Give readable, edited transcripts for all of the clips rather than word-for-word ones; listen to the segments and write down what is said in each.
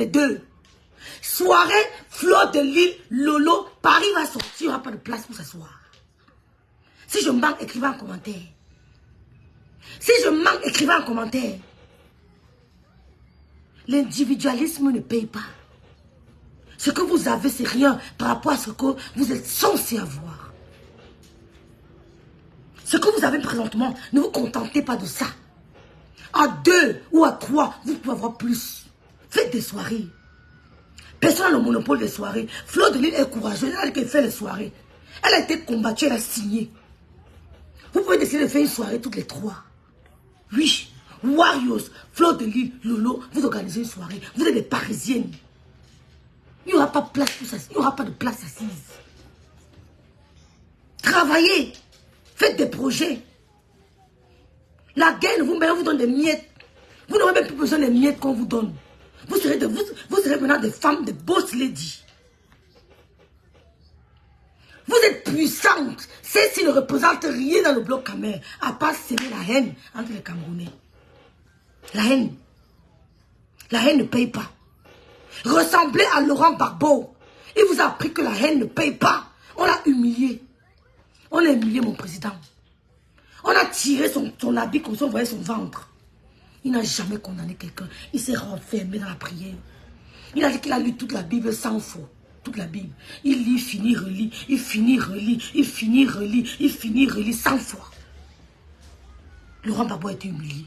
les deux. Soirée, Fleur de Lille, Lolo, Paris va sortir, il n'y aura pas de place pour s'asseoir. Si je manque, écrivez en commentaire. Si je manque, écrivez en commentaire. L'individualisme ne paye pas. Ce que vous avez, c'est rien par rapport à ce que vous êtes censé avoir. Ce que vous avez présentement, ne vous contentez pas de ça. À 2 ou à 3, vous pouvez avoir plus. Faites des soirées. Personne n'a le monopole des soirées. Fleur de Lille est courageuse, elle a fait les soirées. Elle a été combattue, elle a signé. Vous pouvez décider de faire une soirée toutes les 3. Oui, Warriors, Fleur de Lille, Lolo, vous organisez une soirée. Vous êtes des Parisiennes. Il n'y aura pas de place pour ça. Il n'y aura pas de place assise. Travaillez. Faites des projets. La guerre vous donne des miettes. Vous n'aurez même plus besoin des miettes qu'on vous donne. Vous serez maintenant des femmes, des boss ladies. Vous êtes puissantes. Celle-ci ne représente rien dans le bloc Camer, à part semer la haine entre les Camerounais. La haine. La haine ne paye pas. Ressemblez à Laurent Gbagbo. Il vous a appris que la haine ne paye pas. On l'a humilié. On a humilié mon président. On a tiré son habit comme ça, on voyait son ventre. Il n'a jamais condamné quelqu'un. Il s'est renfermé dans la prière. Il a dit qu'il a lu toute la Bible sans faux. Toute la Bible. Il lit, finit, relit. Il finit, relit. Il finit, relit. Il finit, relit 100 fois. Laurent Gbagbo a été humilié.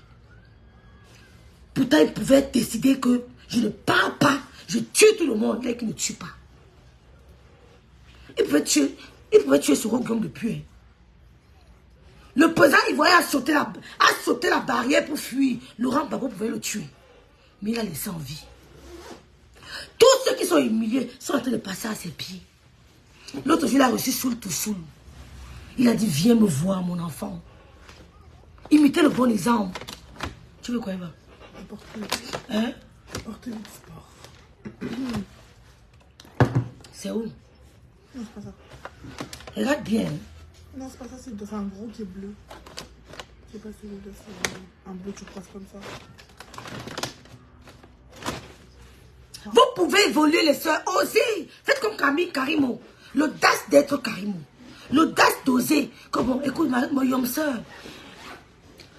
Pourtant, il pouvait décider que je ne parle pas. Je tue tout le monde. Là, qu'il ne tue pas. Il pouvait tuer ce Guillaume depuis. Hein. Le président ivoirien a sauté la barrière pour fuir. Laurent Gbagbo pouvait le tuer. Mais il a laissé en vie. Tous ceux qui sont humiliés sont en train de passer à ses pieds. L'autre jour, il a reçu Soul to Soul. Il a dit, viens me voir, mon enfant. Imitez le bon exemple. Tu veux quoi, Eva? Hein? Porter le sport. C'est où? Non, c'est pas ça. Regarde bien. Non, c'est pas ça, c'est un gros qui est bleu. Je sais pas si c'est un bleu, tu croises comme ça. Vous pouvez évoluer les soeurs, osez. Faites comme Camille Karimo. L'audace d'être Karimo. L'audace d'oser. Comment? Écoute, ma yom soeur.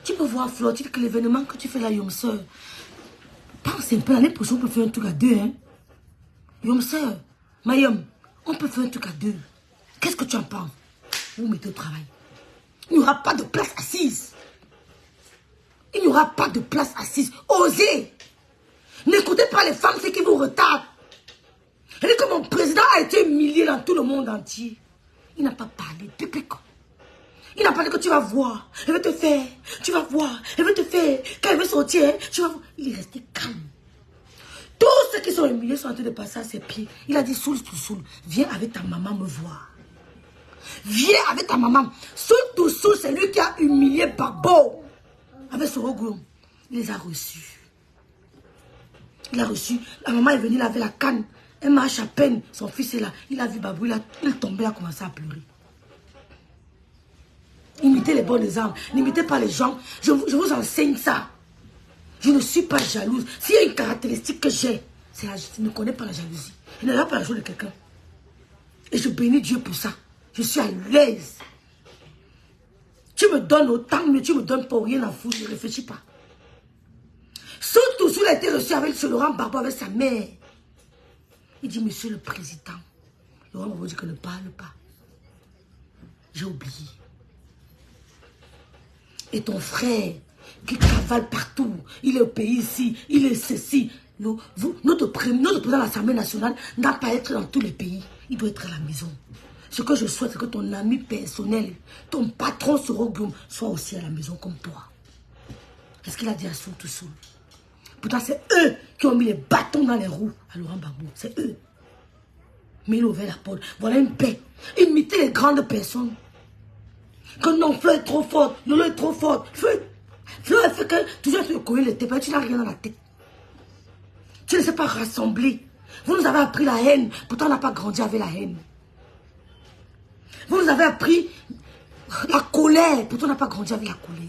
Tu peux voir, Flo, tu dis que l'événement que tu fais là, yom soeur. Pense un peu, l'année prochaine, on peut faire un truc à 2, hein. Yom soeur, ma yom, on peut faire un truc à 2. Qu'est-ce que tu en penses? Vous mettez au travail. Il n'y aura pas de place assise. Il n'y aura pas de place assise. Osez. N'écoutez pas les femmes, c'est qui vous retardent. Elle dit que mon président a été humilié dans tout le monde entier. Il n'a pas parlé. Il n'a pas dit que tu vas voir. Elle veut te faire. Tu vas voir. Elle veut te faire. Quand elle veut sortir, tu vas voir. Il est resté calme. Tous ceux qui sont humiliés sont en train de passer à ses pieds. Il a dit, Soul to Soul, viens avec ta maman me voir. Viens avec ta maman. Soul to Soul, c'est lui qui a humilié Gbagbo. Avec ce regroupement. Il les a reçus. Il a reçu. La maman est venue, il avait la canne. Elle marche à peine. Son fils est là. Il a vu Babou, il tombait, il a commencé à pleurer. Imitez les bons exemples. N'imitez pas les gens. Je vous enseigne ça. Je ne suis pas jalouse. S'il y a une caractéristique que j'ai, c'est je ne connais pas la jalousie. Je ne vais pas la joie de quelqu'un. Et je bénis Dieu pour ça. Je suis à l'aise. Tu me donnes autant, mais tu me donnes pas rien à foutre. Je ne réfléchis pas. Surtout, il a été reçu avec ce Laurent Gbagbo, avec sa mère. Il dit, monsieur le président. Laurent Gbagbo dit que ne parle pas. J'ai oublié. Et ton frère, qui cavale partout, il est au pays ici, il est ceci. Notre président de l'Assemblée nationale n'a pas à être dans tous les pays. Il doit être à la maison. Ce que je souhaite, c'est que ton ami personnel, ton patron sur Guillaume, soit aussi à la maison comme toi. Qu'est-ce qu'il a dit à Soul to Soul? Pourtant, c'est eux qui ont mis les bâtons dans les roues à Laurent Gbagbo. C'est eux. Mais il a ouvert la porte. Voilà une paix. Imitez les grandes personnes. Que non, Fleur est trop forte. Lolo est trop forte. Fleur, elle fait que toujours tu connais les têtes. Tu n'as rien dans la tête. Tu ne sais pas rassembler. Vous nous avez appris la haine. Pourtant, on n'a pas grandi avec la haine. Vous nous avez appris la colère. Pourtant, on n'a pas grandi avec la colère.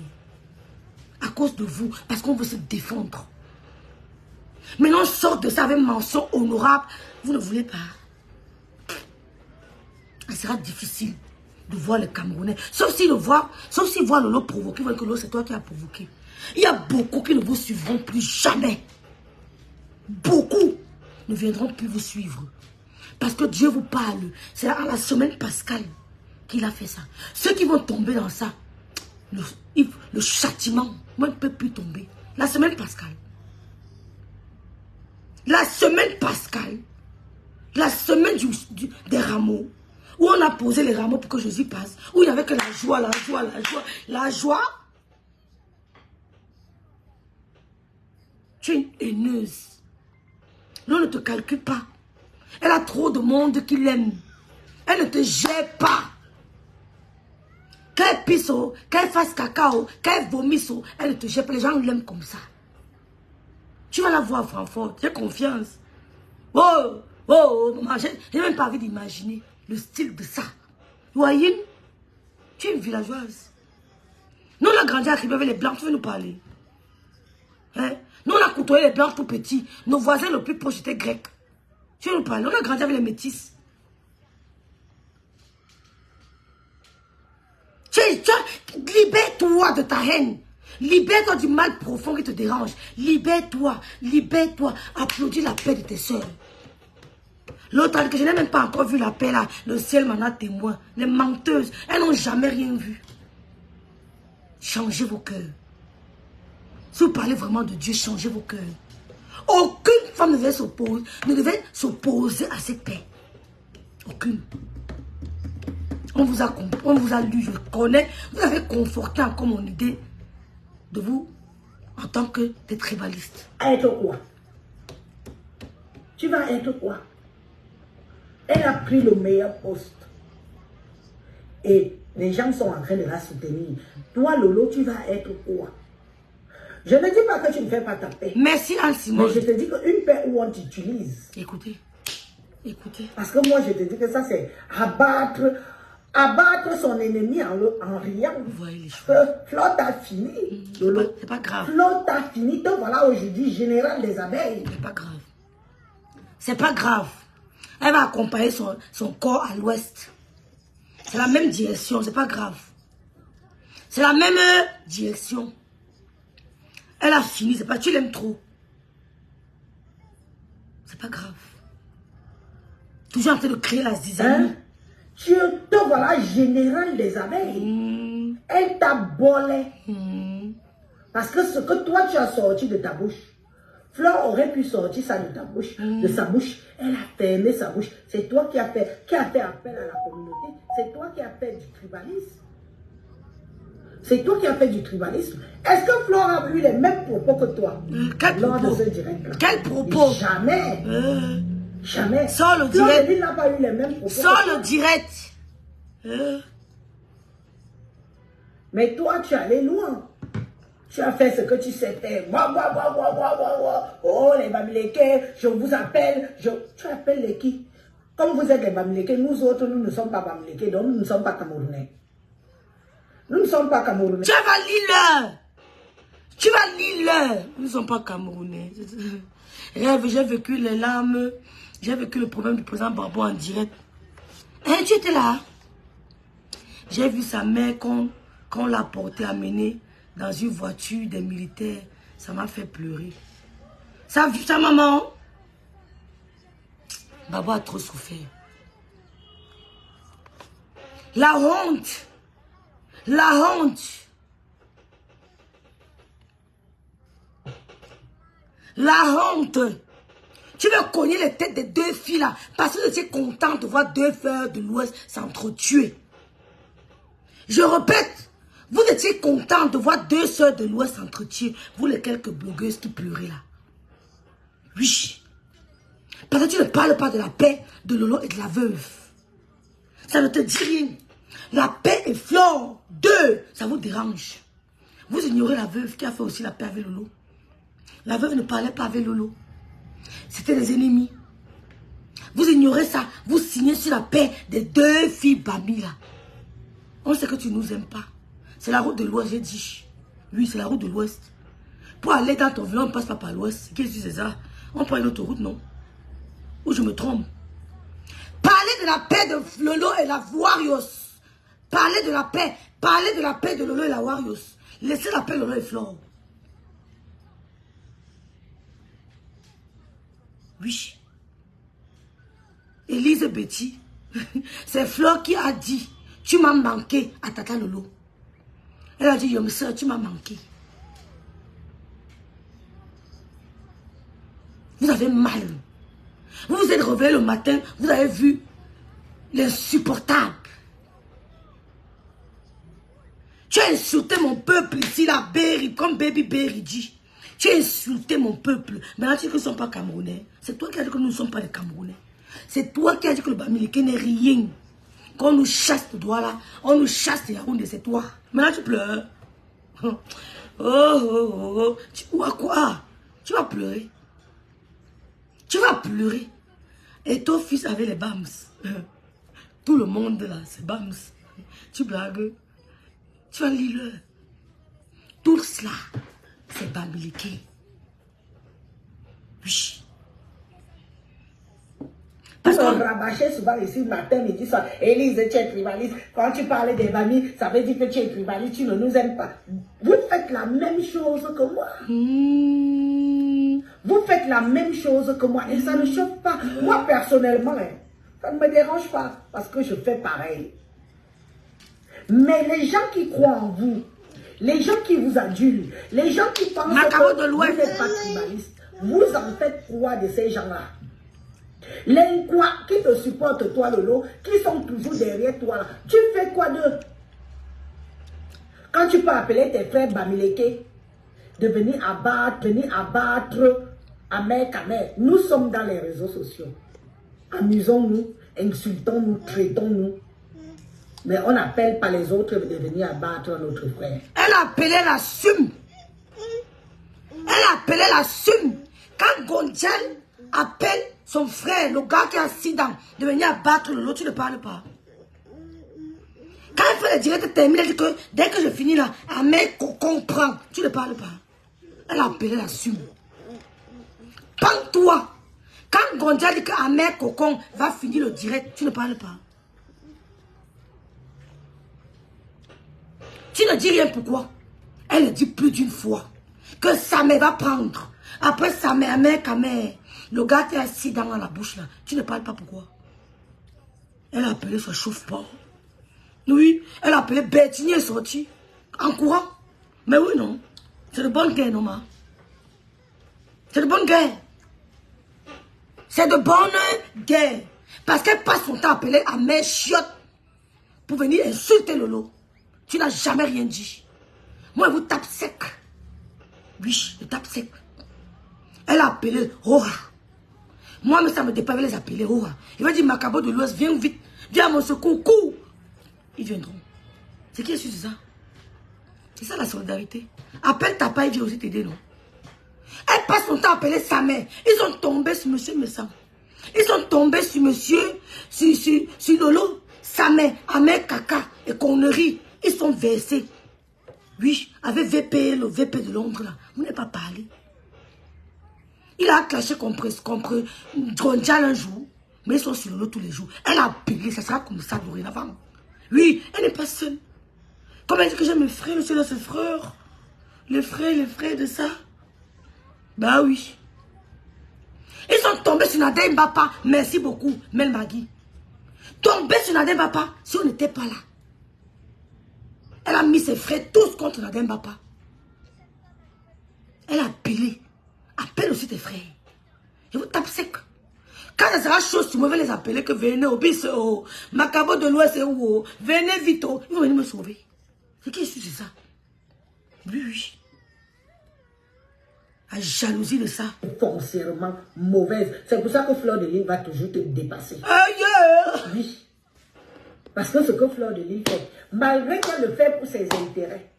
À cause de vous. Parce qu'on veut se défendre. Maintenant, on sort de ça avec mention honorable. Vous ne voulez pas. Il sera difficile de voir les Camerounais. Sauf s'ils voient Lolo provoquer. Ils voient que Lolo, c'est toi qui as provoqué. Il y a beaucoup qui ne vous suivront plus jamais. Beaucoup ne viendront plus vous suivre. Parce que Dieu vous parle. C'est à la semaine pascale qu'il a fait ça. Ceux qui vont tomber dans ça, le châtiment, moi, ne peut plus tomber. La semaine pascale. La semaine pascale. La semaine des rameaux. Où on a posé les rameaux pour que Jésus passe. Où il n'y avait que la joie, la joie, la joie, la joie. Tu es une haineuse. Non, ne te calcule pas. Elle a trop de monde qui l'aime. Elle ne te gère pas. Qu'elle pisse, qu'elle fasse cacao, qu'elle vomisse, elle ne te gère pas. Les gens l'aiment comme ça. Tu vas la voir à Francfort. J'ai confiance. Oh, maman, j'ai même pas envie d'imaginer le style de ça. Voyez, tu es une villageoise. Nous, on a grandi à Ribé avec les Blancs. Tu veux nous parler? Hein? Nous, on a côtoyé les Blancs tout petits. Nos voisins le plus proche étaient grecs. Tu veux nous parler? On a grandi avec les métis. Libère-toi de ta haine. Libère-toi du mal profond qui te dérange. Libère-toi. Libère-toi. Applaudis la paix de tes soeurs. L'autre, que je n'ai même pas encore vu la paix là. Le ciel m'en a témoin. Les menteuses, elles n'ont jamais rien vu. Changez vos cœurs. Si vous parlez vraiment de Dieu, changez vos cœurs. Aucune femme ne devait s'opposer à cette paix. Aucune. On vous a lu, je connais. Vous avez conforté encore mon idée de vous en tant que des tribalistes. Être quoi? Tu vas être quoi? Elle a pris le meilleur poste. Et les gens sont en train de la soutenir. Toi, Lolo, tu vas être quoi? Je ne dis pas que tu ne fais pas ta paix. Merci, Anne-Simone. Mais je te dis qu'une paix où on t'utilise. Écoutez. Écoutez. Parce que moi, je te dis que ça, c'est abattre son ennemi en riant. Vous voyez les choses. Flotte a fini. C'est pas grave. Flotte a fini. Donc voilà aujourd'hui, général des abeilles. C'est pas grave. C'est pas grave. Elle va accompagner son corps à l'ouest. C'est la même direction, c'est pas grave. C'est la même direction. Elle a fini, c'est pas, tu l'aimes trop. C'est pas grave. Toujours en train de créer la zizanie. Hein? Tu te voilà général des abeilles. Elle t'a bolé. Parce que ce que toi tu as sorti de ta bouche, Fleur aurait pu sortir ça de ta bouche, de sa bouche. Elle a fermé sa bouche. C'est toi qui as fait appel à la communauté. C'est toi qui as fait du tribalisme. C'est toi qui as fait du tribalisme. Est-ce que Fleur a eu les mêmes propos que toi? Quel lors propos? de ce direct-là? Quel propos? Jamais. Jamais. Sors le direct. Fleur n'a pas eu les mêmes propos. Sors le direct. Mais toi, tu es allé loin. Tu as fait ce que tu sais faire. Oh, les Bamileke, je vous appelle. Tu appelles les qui? Comme vous êtes les Bamileke, nous autres, nous ne sommes pas Bamileke, donc nous ne sommes pas Camerounais. Nous ne sommes pas Camerounais. Tu vas lire. Tu vas lire. Nous ne sommes pas Camerounais. Rêve, j'ai vécu les larmes. J'ai vécu le problème du président Barbo en direct. Hein, tu étais là. J'ai vu sa mère qu'on l'a portée, amenée dans une voiture des militaires. Ça m'a fait pleurer. Sa maman. Babo a trop souffert. La honte. La honte. La honte. Tu veux cogner les têtes des deux filles là parce que tu es content de voir deux frères de l'Ouest s'entretuer. Je répète, vous étiez content de voir deux sœurs de l'Ouest s'entretuer. Vous les quelques blogueuses qui pleuraient là. Oui. Parce que tu ne parles pas de la paix de Lolo et de la veuve. Ça ne te dit rien. La paix et Flore, deux, ça vous dérange. Vous ignorez la veuve qui a fait aussi la paix avec Lolo. La veuve ne parlait pas avec Lolo. C'était des ennemis. Vous ignorez ça. Vous signez sur la paix des deux filles Bami là. On sait que tu ne nous aimes pas. C'est la route de l'Ouest, j'ai dit. Oui, c'est la route de l'Ouest. Pour aller dans ton village, on ne passe pas par l'Ouest. Qu'est-ce que c'est ça? On prend une autre route, non? Ou je me trompe? Parlez de la paix de Lolo et la Warriors. Parlez de la paix. Parlez de la paix de Lolo et la Warriors. Laissez la paix Lolo et Flore. Oui. Élise Betty. C'est Flore qui a dit, tu m'as manqué à Tata Lolo. Elle a dit, yo, monsieur, tu m'as manqué. Vous avez mal. Vous vous êtes réveillé le matin, vous avez vu l'insupportable. Tu as insulté mon peuple ici, la Berry, comme Baby Berry dit. Tu as insulté mon peuple. Maintenant, tu dis qu'ils ne sont pas Camerounais. C'est toi qui as dit que nous ne sommes pas des Camerounais. C'est toi qui as dit que le Bamileke n'est rien. Qu'on nous chasse de doigts là, on nous chasse de Yaoundé, c'est toi. Maintenant, tu pleures. Oh, oh, oh, oh. Quoi? Tu vas pleurer. Tu vas pleurer. Et ton fils avait les Bams. Tout le monde là, c'est Bams. Tu blagues. Tu vas lire. Tout cela, c'est Bamileke. Oui. Parce qu'on rabâchait souvent ici, matin, midi, soir. Élise, tu es tribaliste. Quand tu parlais des mamies, ça veut dire que tu es tribaliste, tu ne nous aimes pas. Vous faites la même chose que moi. Vous faites la même chose que moi et ça ne choque pas. Moi, personnellement, ça ne me dérange pas parce que je fais pareil. Mais les gens qui croient en vous, les gens qui vous adulent, les gens qui pensent que vous n'êtes pas tribaliste, vous en faites quoi de ces gens-là? Les quoi qui te supportent, toi, Lolo, qui sont toujours derrière toi, là. Tu fais quoi d'eux? Quand tu peux appeler tes frères Bamileke, de venir abattre Amer Kamer. Nous sommes dans les réseaux sociaux. Amusons-nous, insultons-nous, traitons-nous. Mais on n'appelle pas les autres de venir abattre notre frère. Elle appelait la SUM. Elle appelait la SUM. Quand Gondjal appelle son frère, le gars qui est accident, de venir abattre l'autre, tu ne parles pas. Quand elle fait le direct terminé, elle dit que dès que je finis là, Amer comprend, tu ne parles pas. Elle a appelé la SUM. Pends-toi. Quand Gondja dit qu'Amer Cocon va finir le direct, tu ne parles pas. Tu ne dis rien pourquoi. Elle le dit plus d'une fois. Que sa mère va prendre. Après sa mère, Amer Kamer, le gars qui est assis dans la bouche là, tu ne parles pas pourquoi. Elle a appelé son chauffe-port. Oui, elle a appelé Bertini est sorti. En courant. Mais oui, non. C'est de bonne guerre, non, ma. C'est de bonne guerre. C'est de bonne guerre. Parce qu'elle passe son temps à appeler à mes chiottes pour venir insulter Lolo. Tu n'as jamais rien dit. Moi, elle vous tape sec. Oui, je tape sec. Elle a appelé Rora. Moi, mais ça me dépasse les appeler Rora. Il va dire Macabo de l'Ouest, viens vite. Viens à mon secours, cours. Ils viendront. C'est qui est sûr de ça? C'est ça la solidarité. Appelle ta paille, il vient aussi t'aider, non? Elle passe son temps à appeler sa mère. Ils ont tombé sur monsieur Messam. Ils sont tombés sur monsieur, sur Lolo, sa mère, Amer Kaka et conneries. Ils sont versés. Oui, avec VP, le VP de Londres, là. Vous n'avez pas parlé. Il a clashé contre Gondjal un jour. Mais ils sont sur Lolo tous les jours. Elle a appelé, ça sera comme ça dorénavant. Oui, elle n'est pas seule. Comme elle dit que j'ai mes frères, monsieur, là, ses frères. Les frères de ça. Bah oui. Ils sont tombés sur Nadine Mbapa. Merci beaucoup, Mel Magui. Tombés sur Nadine Mbapa si on n'était pas là. Elle a mis ses frères tous contre Nadine Mbapa. Elle a appelé. Appelle aussi tes frères. Je vous tape sec. Quand ça sera chaud, tu me vais les appeler que venez au bis, au Macabo de l'Ouest, venez vite, ils vont venir me sauver. C'est qui est-ce que c'est ça? Oui, oui. La jalousie de ça. Foncièrement mauvaise. C'est pour ça que Fleur de Lille va toujours te dépasser. Oui. Parce que ce que Fleur de Lille fait, malgré qu'elle le fait pour ses intérêts,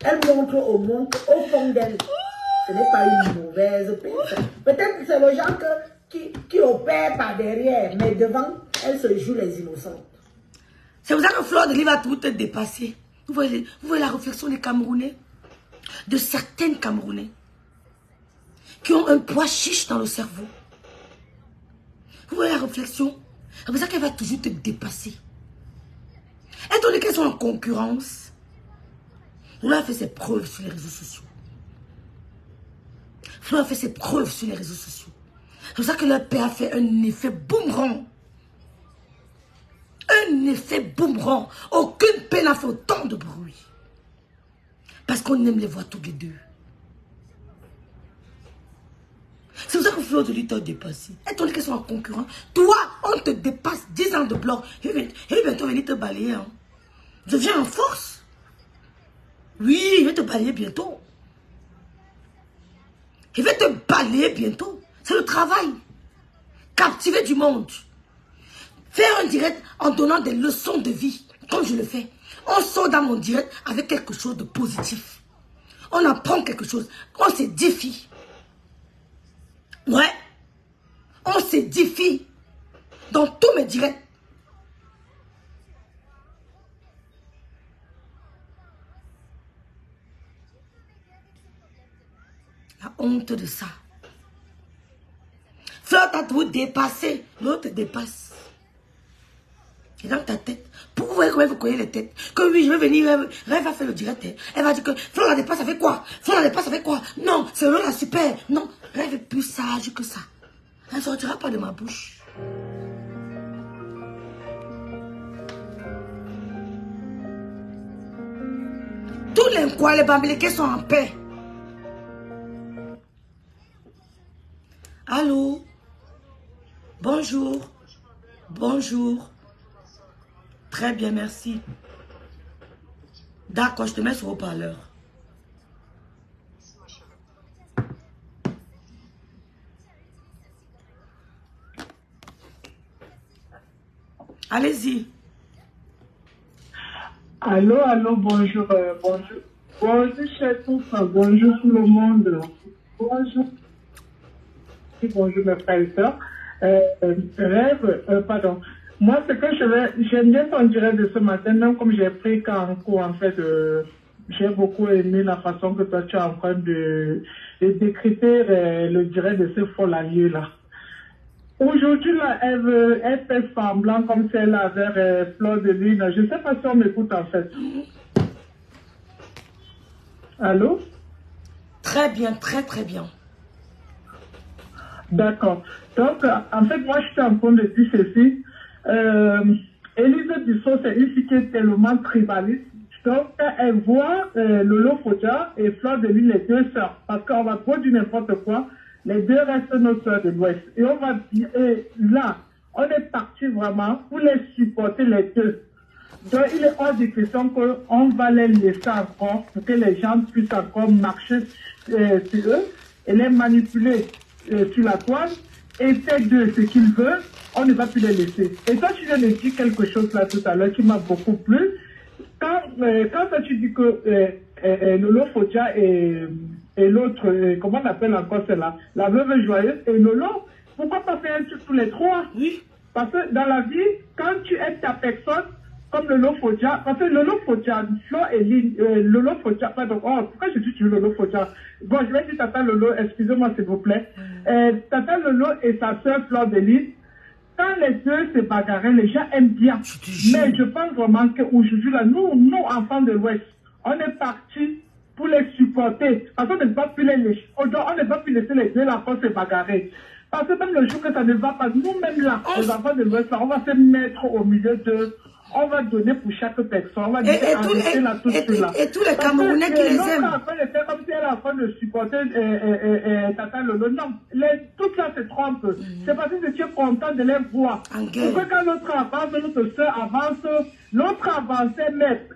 elle montre au monde qu'au fond d'elle, ce n'est pas une mauvaise personne. Peut-être que c'est le genre qui opère par derrière, mais devant, elle se joue les innocentes. C'est pour ça que Fleur de Lille va tout te dépasser. Vous voyez la réflexion des Camerounais, de certains Camerounais, qui ont un poids chiche dans le cerveau. Vous voyez la réflexion? C'est pour ça qu'elle va toujours te dépasser. Étant donné qu'elles sont en concurrence, Flo a fait ses preuves sur les réseaux sociaux. Flo a fait ses preuves sur les réseaux sociaux. C'est pour ça que leur père a fait un effet boomerang. Un effet boomerang. Aucune paix n'a fait autant de bruit. Parce qu'on aime les voir tous les deux. C'est pour ça que Flo de lui t'a dépassé. Étant donné qu'elles sont en concurrence, toi, on te dépasse 10 ans de bloc. Il va bientôt venir te balayer. Hein. Je viens en force. Oui, il va te balayer bientôt. Il va te balayer bientôt. C'est le travail. Captiver du monde. Faire un direct en donnant des leçons de vie, comme je le fais. On sort dans mon direct avec quelque chose de positif. On apprend quelque chose. On s'édifie. Ouais. On s'édifie. Dans tous mes directs. La honte de ça. Fleur t'a tout dépassé. L'autre te dépasse. Et dans ta tête. Pour vous voyez comment vous connaissez les têtes. Que oui, je vais venir. Elle va faire le direct. Elle va dire que Fleur la dépasse avec quoi? Fleur la dépasse avec quoi? Non, c'est la super. Non, elle est plus sage que ça. Elle ne sortira pas de ma bouche. Tous les quoi, les Bamilekés sont en paix. Allô? Bonjour. Bonjour. Très bien, merci. D'accord, je te mets sur haut-parleur. Allez-y. Allô, allô, bonjour, bonjour. Bonjour, chers enfants, bonjour tout le monde. Bonjour. Bonjour, mes frères et sœurs. Pardon. Moi, ce que j'aime bien ton direct de ce matin, même comme j'ai pris qu'en cours, en fait, j'ai beaucoup aimé la façon que toi, tu es en train de décrypter le direct de ce faux allié là. Aujourd'hui, là, elle fait semblant comme si elle avait Fleur de Lune. Je ne sais pas si on m'écoute en fait. Allô? Très bien, très très bien. D'accord. Donc, en fait, moi, je suis en train de dire ceci. Élise Dussault, c'est une fille qui est tellement tribaliste. Donc, elle voit Lolo Fodja et Fleur de Lune, les deux sœurs. Parce qu'on va trop du n'importe quoi. Les deux restent nos sœurs de l'Ouest. Et on va dire, et là, on est parti vraiment pour les supporter les deux. Donc, il est hors de question qu'on va les laisser encore pour que les gens puissent encore marcher sur eux et les manipuler sur la toile et faire d'eux ce qu'ils veulent. On ne va plus les laisser. Et toi, tu viens de dire quelque chose là tout à l'heure qui m'a beaucoup plu. Quand tu dis que Lolo Fodja et l'autre, comment on appelle encore celle-là, la veuve joyeuse et Lolo, pourquoi pas faire un truc tous les trois? Oui. Parce que dans la vie, quand tu aides ta personne, comme Lolo Fodja, parce que Lolo Fodja, Flo et Lynn, Lolo Fodja, pardon, pourquoi je dis Lolo Fodja? Bon, je vais dire Tata Lolo, excusez-moi s'il vous plaît. Tata Lolo et sa soeur Fleur de Lynn, quand les deux se bagarrent, les gens aiment bien. Mais je pense vraiment qu'aujourd'hui, là, nous, enfants de l'Ouest, on est partis pour les supporter. Parce qu'on ne va plus on ne va plus laisser les deux là pour se bagarrer. Parce que même le jour que ça ne va pas, nous-mêmes là, les enfants de l'Ouest, on va se mettre au milieu de... On va donner pour chaque personne. On va dire arrêtez là tout cela. Et tous les Camerounais qui les aiment. En train de faire comme si elle est en train de supporter Tata Lolo. Non, tout ça se trompe. C'est parce que tu es content de les voir. Parce que quand l'autre avance, notre soeur avance, l'autre avançait, mais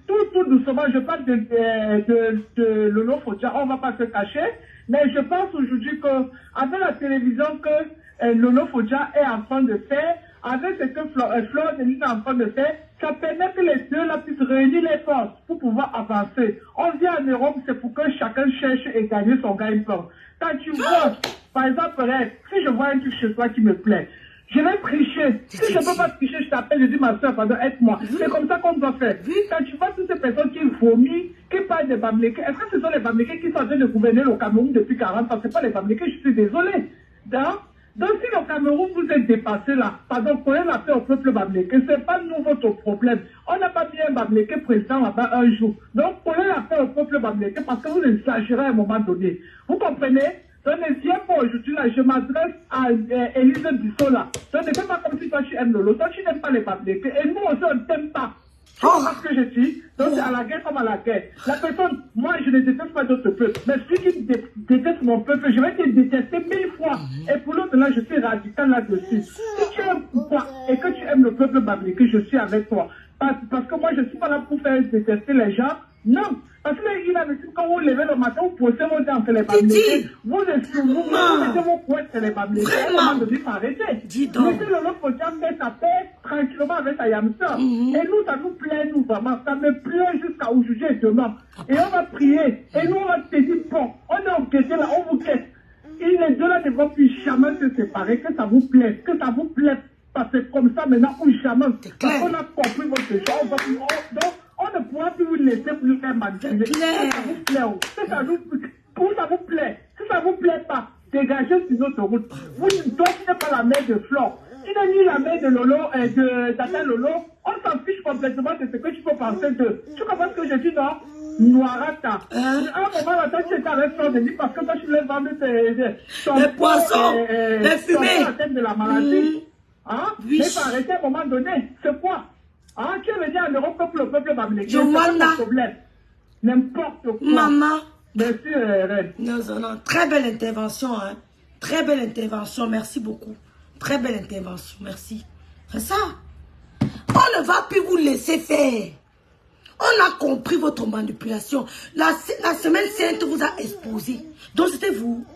tout doucement, je parle de Lolo Fodja, on ne va pas se cacher. Mais je pense aujourd'hui qu'avec la télévision que Lolo Fodja est en train de faire, avec ce que Fleur de Lune est en train de faire, ça permet que les deux là puissent réunir les forces pour pouvoir avancer. On vient en Europe, c'est pour que chacun cherche et gagne son gagne-pain. Quand tu vois, par exemple, si je vois un truc chez toi qui me plaît, Je vais tricher. Si je ne peux pas tricher, je t'appelle, je dis ma soeur, pardon, aide-moi. C'est comme ça qu'on doit faire. Quand tu vois toutes ces personnes qui vomissent, qui parlent des Bamileke, est-ce que ce sont les Bamileke qui sont en train de gouverner le Cameroun depuis 40 ans? Ce n'est pas les Bamileke, je suis désolé. Donc si le Cameroun vous êtes dépassé là, pardon, prenez la paix au peuple Bamileke, ce n'est pas nous votre problème. On n'a pas mis un Bamileke président là-bas un jour. Donc prenez la paix au peuple Bamileke parce que vous exagérez à un moment donné. Vous comprenez? Donc ne viens pas aujourd'hui là, je m'adresse à Élise Bissot là. Donc ne fais pas comme si toi tu aimes Lolo, toi tu n'aimes pas les Bamileke et nous aussi on ne t'aime pas. Tu vois ce que je dis? Donc c'est à la guerre comme à la guerre. La personne, moi je ne déteste pas d'autres peuples, mais celui qui déteste mon peuple, je vais te détester 1000 fois. Et pour l'autre là, je suis radical là-dessus. Si tu aimes quoi et que tu aimes le peuple Bamileke, je suis avec toi. Parce que moi je ne suis pas là pour faire détester les gens. Non. Parce qu'il a dit quand vous levez le matin, vous posez vos dents sur les Bamileke. Vous mettez vos couettes sur les Bamileke. À un moment donné, il faut arrêter. Laissez le lot pour faire sa paix tranquillement avec sa yamseur. Et nous, ça nous plaît, nous, vraiment. Ça me plaît jusqu'à aujourd'hui et demain. Et on va prier. Et nous, on va te dire, bon, on est enquêté là, on vous quête. Et les deux là ne vont plus jamais se séparer. Que ça vous plaît. Que ça vous plaît. Parce que comme ça, maintenant, ou jamais. Parce qu'on a compris votre choix. Donc, on ne pourra plus vous laisser plus faire manipuler. Si ça vous plaît, ça vous plaît. Si ça vous plaît pas, dégagez sur notre route. Vous ne donnez pas la mère de Flore. Tu n'as ni la mère de Lolo, de Tata Lolo. On s'en fiche complètement de ce que tu peux penser d'eux. Tu comprends ce que je dis, non? Noirata. À un moment, là, toi, tu étais avec Flore de parce que toi, tu voulais vendre les poissons, les fumées. La tête de la maladie. Hein? Oui. Mais il faut arrêter à un moment donné. C'est quoi? Ah, tu es venu en Europe pour le peuple Bamileke. C'est pas le problème. N'importe quoi. Maman. Merci, Reine. Non. Très belle intervention, hein. Très belle intervention. Merci beaucoup. Très belle intervention. Merci. C'est ça. On ne va plus vous laisser faire. On a compris votre manipulation. La semaine sainte vous a exposé. Donc c'était vous.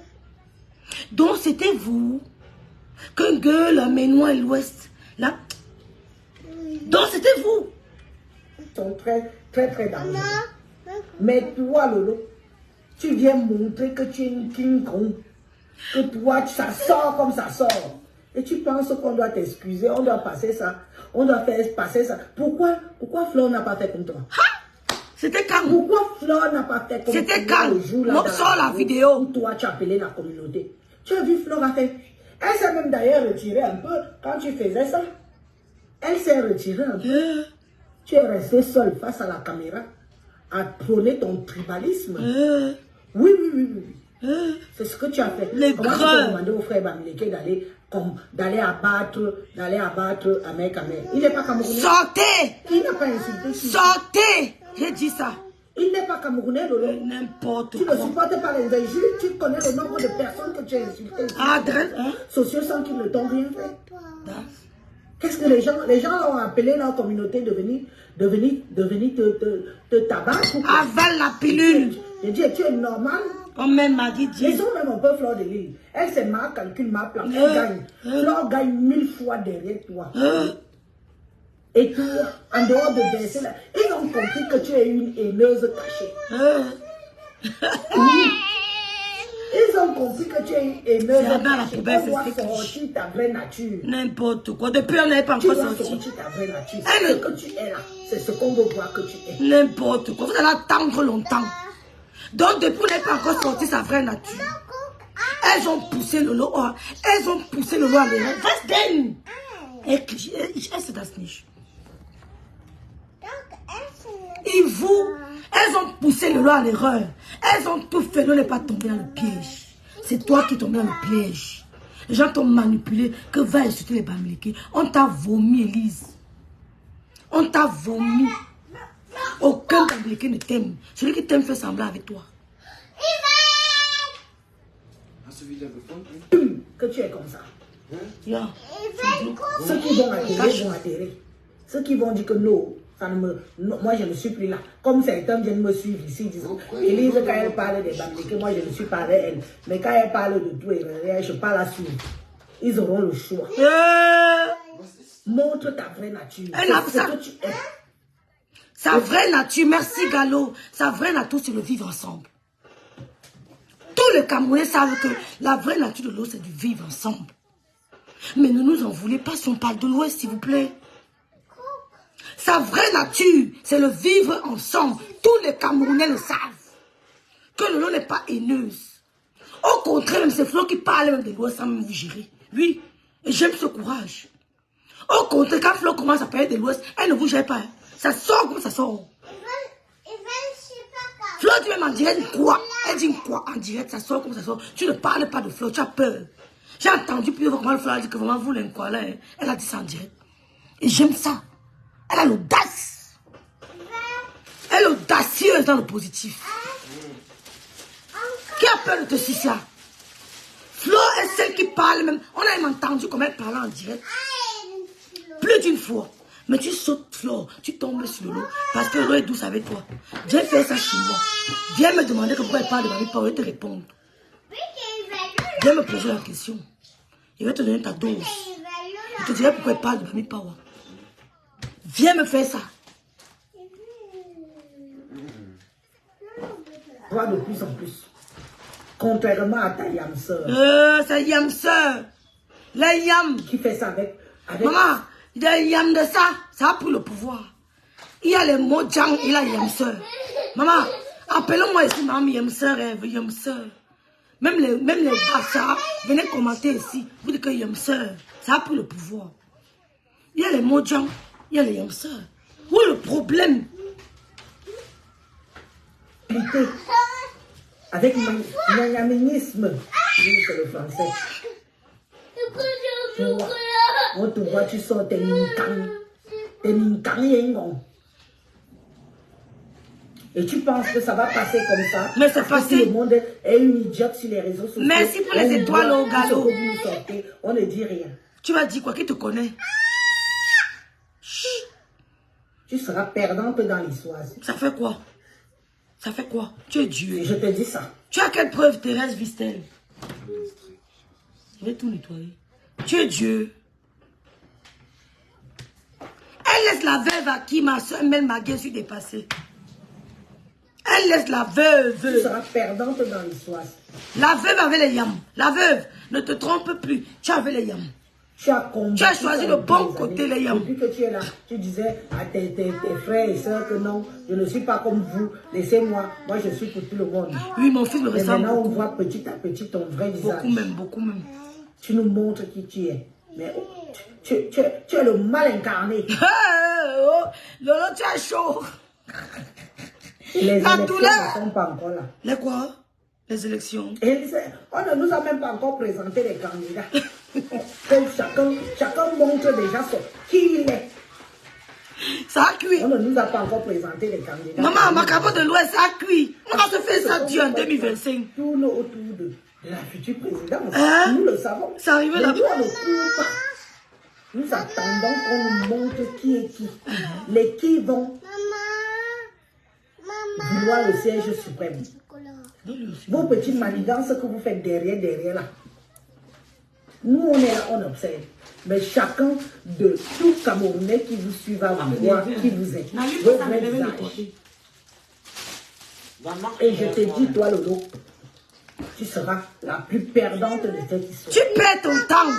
Qu'un gueule, la Ménois et l'Ouest. Là. Donc c'était vous. Ils sont très dangereux. Mais toi, Lolo, tu viens montrer que tu es une King Kong. Que toi, ça sort comme ça sort. Et tu penses qu'on doit t'excuser, on doit passer ça. On doit faire passer ça. Pourquoi Flore n'a pas fait comme toi? C'était quand? Pourquoi Flore n'a pas fait comme toi? C'était quand? On sort la vidéo. Où toi, tu as appelé la communauté. Tu as vu Flore a fait. Elle s'est même d'ailleurs retirée un peu quand tu faisais ça. Elle s'est retirée un peu. Tu es resté seul face à la caméra à prôner ton tribalisme. Oui. C'est ce que tu as fait. Comment tu peux demander au frère Bamileke d'aller abattre Ahmed Kamel? Il n'est pas camerounais. Sortez! Il n'a pas insulté. Sortez! J'ai dit ça. Il n'est pas camerounais, Lolo. N'importe quoi. Tu ne supportes pas les injures. Tu connais le nombre de personnes que tu as insultées. Sociaux sans qu'ils ne t'ont rien fait. Qu'est-ce que les gens ont appelé leur communauté de venir te tabac? Avale la pilule. Je dis, tu es normal. On même m'a dit. Ils ont même un peu Flore de Lille. Elle c'est ma calcul, ma plan. Elle gagne. Flore gagne 1000 fois derrière toi. Et toi, en dehors de baisser là, ils ont compris que tu es une haineuse cachée. Ils ont compris que tu es une haineuse cachée. Tu dois sortir ta vraie nature. N'importe quoi. Depuis, on n'avait pas encore sorti. Tu dois sortir ta vraie nature. Ce que tu es là, c'est ce qu'on veut voir que tu es. N'importe quoi. Vous allez attendre longtemps. Donc, depuis, on n'avait pas encore sorti sa vraie nature. Elles ont poussé le lot. Elles ont poussé le lot à l'erreur. Reste-den. Elle se dasniche. Et vous, elles ont poussé le lot à l'erreur. Elles ont tout fait. On n'est pas tombé dans le piège. C'est toi qui es tombé dans le piège. Les gens t'ont manipulé. Que va insulter les Bamileke. On t'a vomi, Élise. On t'a vomi. Aucun Bamileke ne t'aime. Celui qui t'aime fait semblant avec toi. Que tu es comme ça. Yeah. Ceux qui vont atterrir vont atterrir. Ceux qui vont dire que non, moi je ne suis plus là. Comme certains viennent me suivre ici, disant, Élise, quand elle parle des Bamileke, moi je ne suis pas avec elle. Mais quand elle parle de tout et rien, je parle à suivre. Ils auront le choix. Montre ta vraie nature. C'est ce que tu es. Sa vraie nature, merci Gallo. Sa vraie nature, c'est le vivre ensemble. Tous les Camerounais savent que la vraie nature de l'eau, c'est du vivre ensemble. Mais ne nous en voulez pas si on parle de l'Ouest, s'il vous plaît. Sa vraie nature, c'est le vivre ensemble. Tous les Camerounais le savent. Que Lolo n'est pas haineuse. Au contraire, même c'est Flo qui parle même de l'Ouest sans même vous gérer. Oui, et j'aime ce courage. Au contraire, quand Flo commence à parler de l'Ouest, elle ne vous gère pas. Hein. Ça sort comme ça sort. Flo dit même en direct quoi? Elle dit quoi? En direct, ça sort comme ça sort. Tu ne parles pas de Flo, tu as peur. J'ai entendu plusieurs fois comment Flo a dit que vraiment vous l'incroyez là. Hein. Elle a dit ça en direct. Et j'aime ça. Elle a l'audace. Elle est audacieuse dans le positif. Qui a peur de te citer ça? Flo est celle qui parle même. On a même entendu comment elle parlait en direct. Plus d'une fois. Mais tu sautes, Flo. Tu tombes sur le lot. Parce que l'eau est douce avec toi. Viens faire ça chez moi. Viens me demander pourquoi elle parle de Mami Power. Je vais te répondre. Viens me poser la question. Je vais te donner ta dose. Je te dirai pourquoi elle parle de Mami Power. Viens me faire ça. Toi de plus en plus. Contrairement à ta yam sœur. C'est yam sœur. La yam. Qui fait ça avec... Maman, il y a yam de ça. Ça a pris le pouvoir. Il y a les mots Djang et la yam sœur. Maman, appelez-moi ici, maman, yam sœur, yam sœur. Même les bâtards, venez commenter ici. Vous dites que yam sœur, ça a pris le pouvoir. Il y a les mots Djang, il y a les yam sœur. Où est le problème? Avec magnanimisme. Oui, c'est le français. On te voit, tu sors tes minkang. Tes minkang. Et tu penses que ça va passer comme ça? Mais c'est facile. Si le monde est une idiote sur les réseaux sociaux. Merci pour les étoiles au galop. On ne dit rien. Tu vas dire quoi? Qui te connaît? Tu seras perdante dans l'histoire. Ça fait quoi? Ça fait quoi? Tu es Dieu. Et je te dis ça. Tu as quelle preuve, Thérèse Vistel? Je vais tout nettoyer. Tu es Dieu. Elle laisse la veuve à qui ma soeur Mel Maguet suis dépassée. Elle laisse la veuve. Tu seras perdante dans l'histoire. La veuve avait les yams. La veuve, ne te trompe plus. Tu avais les yams. Tu as choisi le bon côté, les yams. Depuis que tu es là, tu disais à tes frères et soeurs que non, je ne suis pas comme vous. Laissez-moi, moi je suis pour tout le monde. Oui, mon fils me ressemble. Maintenant, on voit petit à petit ton vrai visage. Beaucoup même. Tu nous montres qui tu es. Mais tu es le mal incarné. Lolo, tu as chaud. Et les La élections douleur. ne sont pas encore là. Les quoi? Les élections. Et on ne nous a même pas encore présenté les candidats. Chacun montre déjà qui il est. Ça a cuit. On ne nous a pas encore présenté les candidats. Maman, ma capote de l'Ouest, ça a cuit. On va se faire ça Dieu en 2025. Tourne autour de la future présidence. Hein? Nous le savons. Ça arrive là. Mais nous, on ne court pas. Nous attendons qu'on nous montre qui est qui. Les qui vont vouloir le siège suprême. Vos petites manigances que vous faites derrière là. Nous, on est là, on observe. Mais chacun de tout Camerounais qui vous suit va voir qui vous êtes. Vos vrais visages. Et je te dis, toi, Lolo, tu seras la plus perdante de cette histoire. Tu perds ton temps.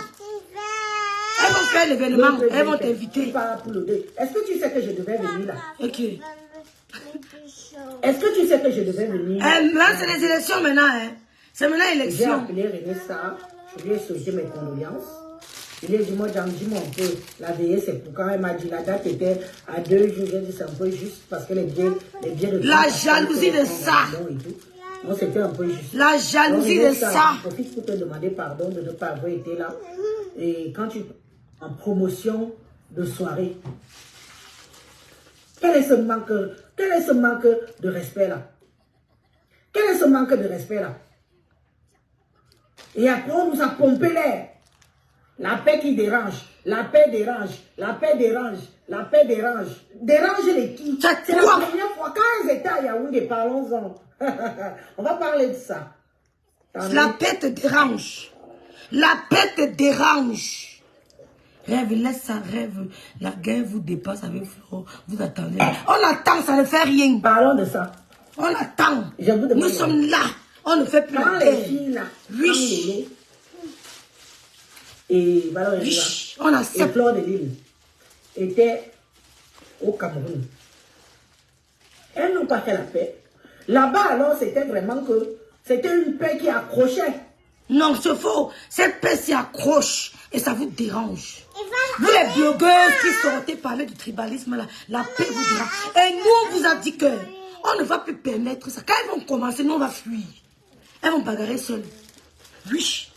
Elles vont faire l'événement, elles vont t'inviter. Est-ce que tu sais que je devais venir là? Ok. Est-ce que tu sais que je devais venir là? Là, c'est les élections maintenant. Hein. C'est maintenant J'ai l'élection. appelé René Sarr, je lui ai souhaité mes condoléances. Il lui a dit, moi, dis-moi un peu, la veillée, c'est pour quand elle m'a dit, la date était à 2 jours, j'ai dit, c'est un peu juste, parce que les biens de... La jalousie de ça. Non, c'était un peu juste. La jalousie de ça. Je profite pour te demander pardon de ne pas avoir été là. Et quand tu en promotion de soirée, quel est ce manque de respect là? Quel est ce manque de respect là? Et après, on nous a pompé l'air. La paix qui dérange, la paix dérange, la paix dérange, la paix dérange. Dérange les qui? C'est la première fois. Quand ils étaient à Yaoundé, parlons-en. On va parler de ça. La paix te dérange. La paix te dérange. Rêve, laisse ça, rêve. La guerre vous dépasse avec Flo. Vous attendez. On attend, ça ne fait rien. Parlons de ça. On attend. Je vous demande. Nous sommes là. On ne fait plus Quand la les guerre. filles là, Oui. et Valor On et accepte. Fleur de Lille étaient au Cameroun. Elles n'ont pas fait la paix. Là-bas, alors, c'était vraiment que c'était une paix qui accrochait. Non, c'est faux. Cette paix s'y accroche et ça vous dérange. Vous les blogueuses qui sortez parler du tribalisme, là, la paix vous dérange. Et nous, on vous a dit que on ne va plus permettre ça. Quand elles vont commencer, nous, on va fuir. Elles vont bagarrer seules. Oui.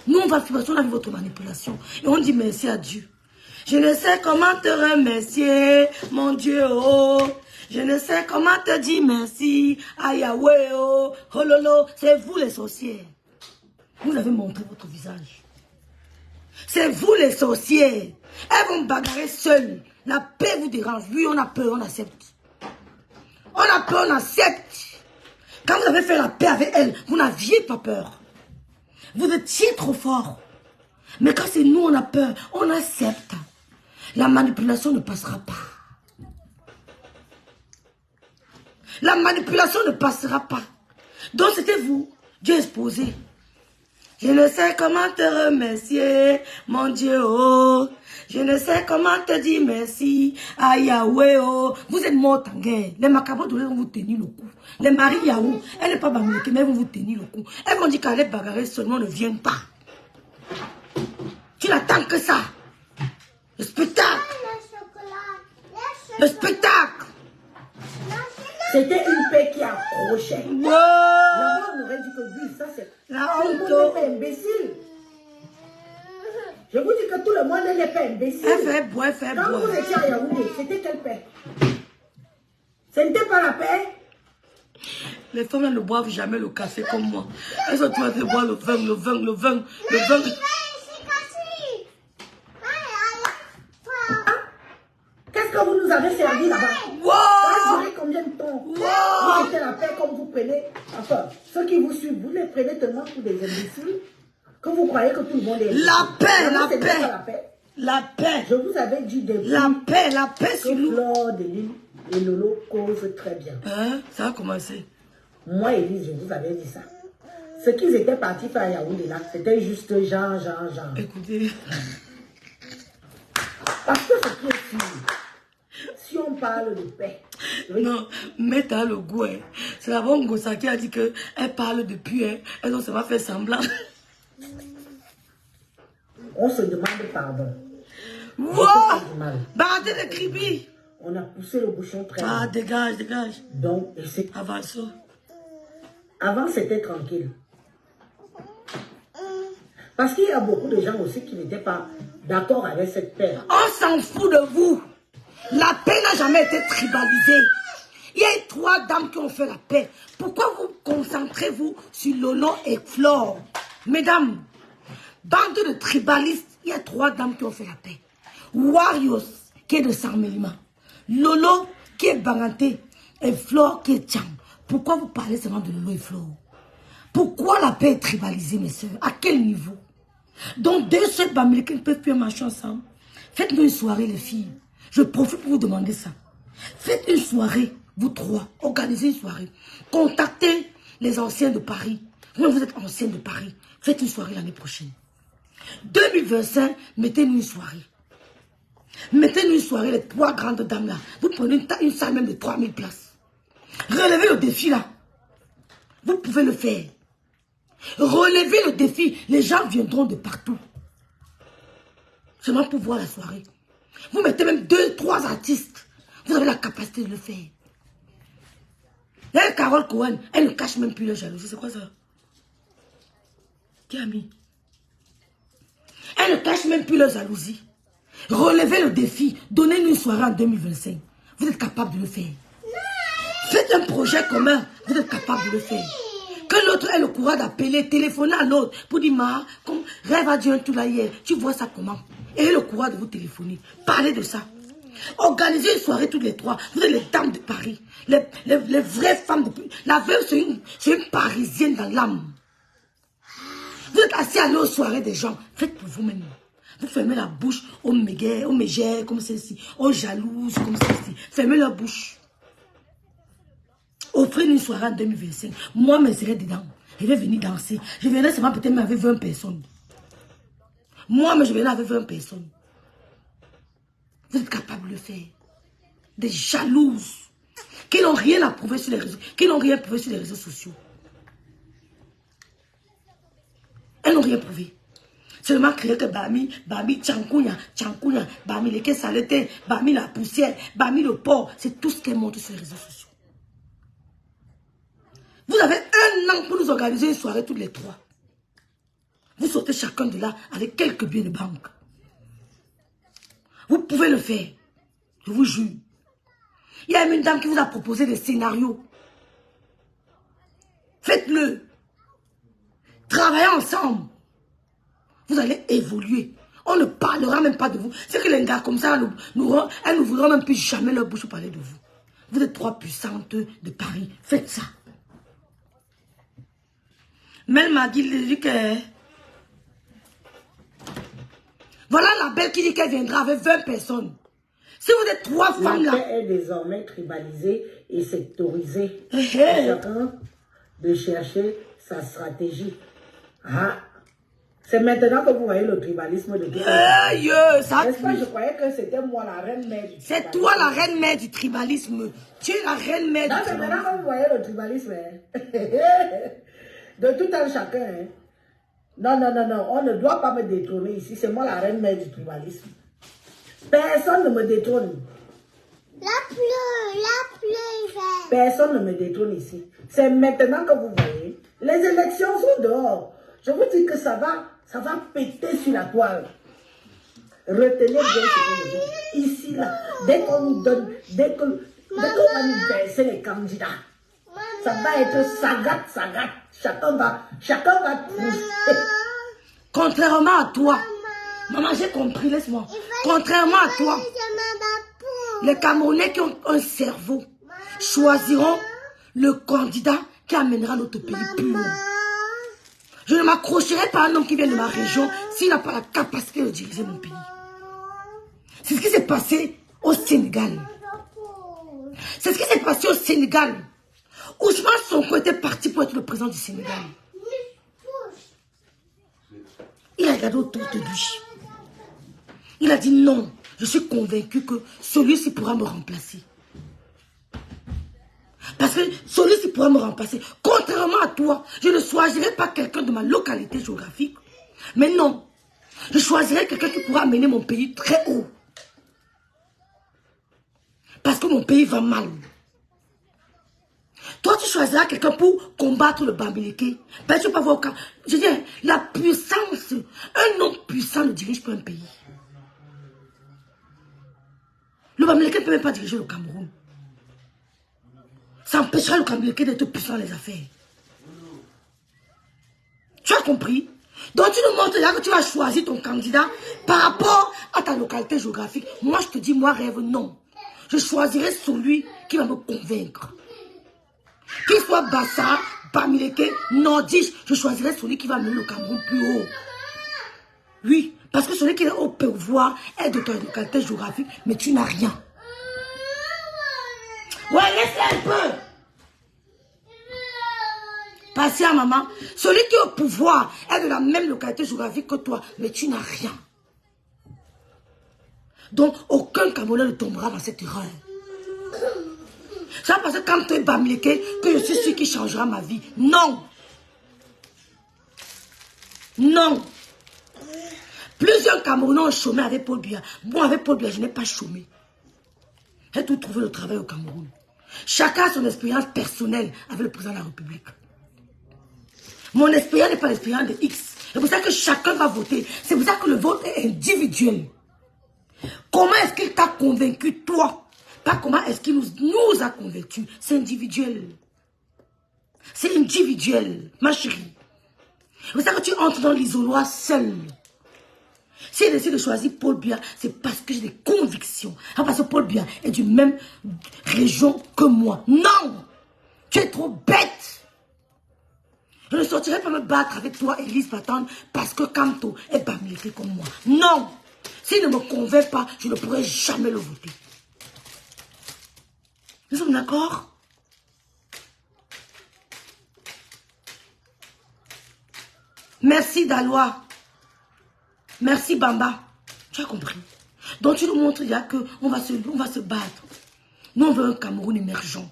Nous, on va fuir parce qu'on a vu votre manipulation. Et on dit merci à Dieu. Je ne sais comment te remercier, mon Dieu, oh. Je ne sais comment te dire merci, à Yahweh, oh. Oh lolo, c'est vous les sorcières. Vous avez montré votre visage. C'est vous les sorcières. Elles vont bagarrer seules. La paix vous dérange. Oui, on a peur, on accepte. On a peur, on accepte. Quand vous avez fait la paix avec elles, vous n'aviez pas peur. Vous étiez trop fort. Mais quand c'est nous, on a peur, on accepte. La manipulation ne passera pas. La manipulation ne passera pas. Donc c'était vous. Dieu exposé. Je ne sais comment te remercier, mon Dieu, oh. Je ne sais comment te dire merci, à Yahweh, oh. Vous êtes morts en guerre. Les macabres vont vous tenir le coup. Les maris Yahoo, elle n'est pas bamouquée, mais elles vont vous tenir le coup. Elles vont dire qu'elle est bagarrée seulement, ne viennent pas. Tu n'attends que ça. Le spectacle. Le spectacle. C'était une paix qui accrochait. Wow. Là-bas, on aurait dit que oui, ça c'est... La Tout le monde n'est pas imbécile. Je vous dis que tout le monde n'est pas imbécile. Elle fait boire, elle fait Quand boire. vous étiez à Yaoundé, c'était quelle paix? Ce n'était pas la paix. Les femmes là ne boivent jamais le café comme moi. Elles sont toutes de boire le vin, le vin, le vin, le vin. Qu'est-ce que vous nous avez servi là-bas? Wow! Ça a duré combien de temps? Wow! Vous mettez la paix comme vous prenez. Enfin, ceux qui vous suivent, vous les prenez tellement pour des imbéciles que vous croyez que tout le monde est... La paix, Non, la ce n'est paix. pas la paix. La paix. Je vous avais dit depuis La paix sur que nous. Fleur de Lille et Lolo causent très bien. Hein? Ça a commencé. Moi, Élise, je vous avais dit ça. Ce qu'ils étaient partis faire à Yaoundé là, c'était juste genre. Écoutez. Parce que ce qui est sûr, si on parle de paix, Non, mais t'as le goût. Hein. C'est la bonne Gossa qui a dit qu'elle parle depuis. Hein. Elles ont seulement fait semblant. on se demande pardon. Wow! Du mal. Bardez de cribi. On a poussé le bouchon très Ah, loin. dégage, dégage. Donc, et c'est... Avance. Avant, c'était tranquille. Parce qu'il y a beaucoup de gens aussi qui n'étaient pas d'accord avec cette paix. On s'en fout de vous. La paix n'a jamais été tribalisée. Il y a eu 3 dames qui ont fait la paix. Pourquoi vous concentrez-vous sur Lolo et Flore? Mesdames, bande de tribalistes, il y a 3 dames qui ont fait la paix. Warriors, qui est de Sarmelima. Lolo, qui est Banganté. Et Flore, qui est Tchang. Pourquoi vous parlez seulement de Lolo et Flore? Pourquoi la paix est tribalisée, mes soeurs? À quel niveau? Donc, 2 seuls Bamilés qui ne peuvent plus marcher ensemble. Faites-nous une soirée, les filles. Je profite pour vous demander ça. Faites une soirée, vous 3. Organisez une soirée. Contactez les anciens de Paris. Vous êtes anciens de Paris. Faites une soirée l'année prochaine. 2025, mettez-nous une soirée. Mettez-nous une soirée, les 3 grandes dames là. Vous prenez une salle même de 3000 places. Relevez le défi là. Vous pouvez le faire. Relevez le défi. Les gens viendront de partout. Seulement pour voir la soirée. Vous mettez même 2, 3 artistes. Vous avez la capacité de le faire. Il y a Carole Cohen. Elle ne cache même plus la jalousie. C'est quoi ça? Qui a mis? Elle ne cache même plus la jalousie. Relevez le défi. Donnez-nous une soirée en 2025. Vous êtes capable de le faire. Faites un projet commun. Vous êtes capable de le faire. Que l'autre ait le courage d'appeler, téléphoner à l'autre pour dire, ma, comme rêve à Dieu tout là hier, tu vois ça comment? Ayez le courage de vous téléphoner. Parlez de ça. Organisez une soirée toutes les 3. Vous êtes les dames de Paris. Les vraies femmes de Paris. La veuve, c'est une Parisienne dans l'âme. Vous êtes assis à aller aux soirées des gens. Faites pour vous-même. Vous fermez la bouche aux mégères, comme celle-ci, aux jalouses, comme celle-ci. Fermez la bouche. Offrez une soirée en 2025. Moi, je serai dedans. Je vais venir danser. Je viendrai seulement peut-être avec 20 personnes. Moi, mais je venais avec 20 personnes. Vous êtes capable de le faire. Des jalouses. Qui n'ont rien à prouver sur les réseaux. Qui n'ont rien prouvé sur les réseaux sociaux. Elles n'ont rien prouvé. Seulement créer que Bami, Tchankounia, Bami les caisses saletés, Bami la poussière, Bami le porc. C'est tout ce qu'elles montrent sur les réseaux sociaux. Vous avez 1 an pour nous organiser une soirée toutes les 3. Vous sortez chacun de là avec quelques billets de banque. Vous pouvez le faire. Je vous jure. Il y a une dame qui vous a proposé des scénarios. Faites-le. Travaillez ensemble. Vous allez évoluer. On ne parlera même pas de vous. C'est que les gars comme ça, elles ne voudront même plus jamais leur bouche parler de vous. Vous êtes 3 puissantes de Paris. Faites ça. Mel m'a dit que... Voilà la belle qui dit qu'elle viendra avec 20 personnes. Si vous êtes 3 femmes là... La paix est désormais tribalisée et sectorisée. Chacun de chercher sa stratégie. Ah, c'est maintenant que vous voyez le tribalisme de tout ça. N'est-ce pas, je croyais que c'était moi la reine mère du tribalisme. C'est toi la reine mère du tribalisme. Tu es la reine mère du tribalisme. Maintenant que vous voyez le tribalisme, hein. De tout un chacun. Hein. Non, on ne doit pas me détrôner ici. C'est moi la reine mère du tribalisme. Personne ne me détrône. La pluie. Personne ne me détrône ici. C'est maintenant que vous voyez. Les élections sont dehors. Je vous dis que ça va péter sur la toile. Retenez bien ce que je dis. Ici, là, dès qu'on nous donne, dès qu'on va nous baisser les candidats, ça va être sagat. Chacun va trouver. Contrairement à toi, maman, j'ai compris, laisse-moi. Contrairement à toi, les Camerounais qui ont un cerveau choisiront le candidat qui amènera notre pays plus loin. Je ne m'accrocherai pas à un homme qui vient de ma région s'il n'a pas la capacité de diriger mon pays. C'est ce qui s'est passé au Sénégal. C'est ce qui s'est passé au Sénégal. Ousmane Sonko était parti pour être le président du Sénégal. Il a regardé autour de lui. Il a dit non, je suis convaincu que celui-ci pourra me remplacer. Parce que celui-ci pourra me remplacer. Contrairement à toi, je ne choisirai pas quelqu'un de ma localité géographique. Mais non, je choisirai quelqu'un qui pourra amener mon pays très haut. Parce que mon pays va mal. Toi, tu choisiras quelqu'un pour combattre le Bamileke. Ben, tu peux pas voir aucun... Je dis, la puissance, un homme puissant ne dirige pas un pays. Le Bamileke ne peut même pas diriger le Cameroun. Ça empêchera le Bamileke d'être puissant dans les affaires. Tu as compris? Donc tu nous montres là que tu vas choisir ton candidat par rapport à ta localité géographique. Moi, je te dis, moi, rêve, non. Je choisirai celui qui va me convaincre. Qu'il soit Bassa, Bamileke, Nordiche, je choisirai celui qui va mener le Cameroun plus haut. Oui, parce que celui qui est au pouvoir est de ta localité géographique, mais tu n'as rien. Ouais, laisse-la un peu. Patient, maman. Celui qui est au pouvoir est de la même localité géographique que toi, mais tu n'as rien. Donc, aucun Camerounais ne tombera dans cette erreur. Ça parce que quand tu es Bamileke, que je suis celui qui changera ma vie. Non. Non. Plusieurs Camerounais ont chômé avec Paul Biya. Moi, avec Paul Biya, je n'ai pas chômé. J'ai tout trouvé le travail au Cameroun. Chacun a son expérience personnelle avec le président de la République. Mon expérience n'est pas l'expérience de X. C'est pour ça que chacun va voter. C'est pour ça que le vote est individuel. Comment est-ce qu'il t'a convaincu, toi? Pas comment est-ce qu'il nous a convaincus. C'est individuel. C'est individuel, ma chérie. C'est pour ça que tu entres dans l'isoloir seul. Si elle décide de choisir Paul Biya, c'est parce que j'ai des convictions. Ah, parce que Paul Biya est du même région que moi. Non! Tu es trop bête! Je ne sortirai pas me battre avec toi, Élise Batande, parce que Kamto est Bamileke comme moi. Non! S'il ne me convainc pas, je ne pourrai jamais le voter. Nous sommes d'accord? Merci, Dalois. Merci Bamba. Tu as compris. Donc tu nous montres déjà qu'on va se battre. Nous, on veut un Cameroun émergent.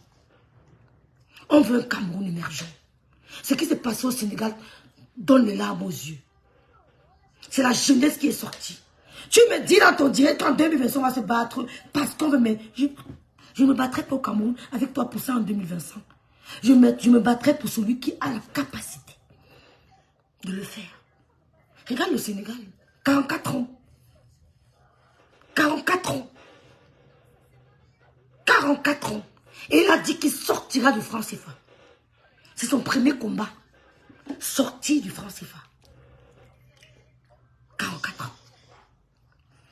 On veut un Cameroun émergent. Ce qui s'est passé au Sénégal donne les larmes aux yeux. C'est la jeunesse qui est sortie. Tu me dis dans ton direct qu'en 2025, on va se battre parce qu'on veut... Mais je ne me battrai pas au Cameroun avec toi pour ça en 2025. Je me battrai pour celui qui a la capacité de le faire. Regarde le Sénégal. 44 ans. 44 ans. 44 ans. Et il a dit qu'il sortira du franc CFA. C'est son premier combat. Sorti du franc CFA. 44 ans.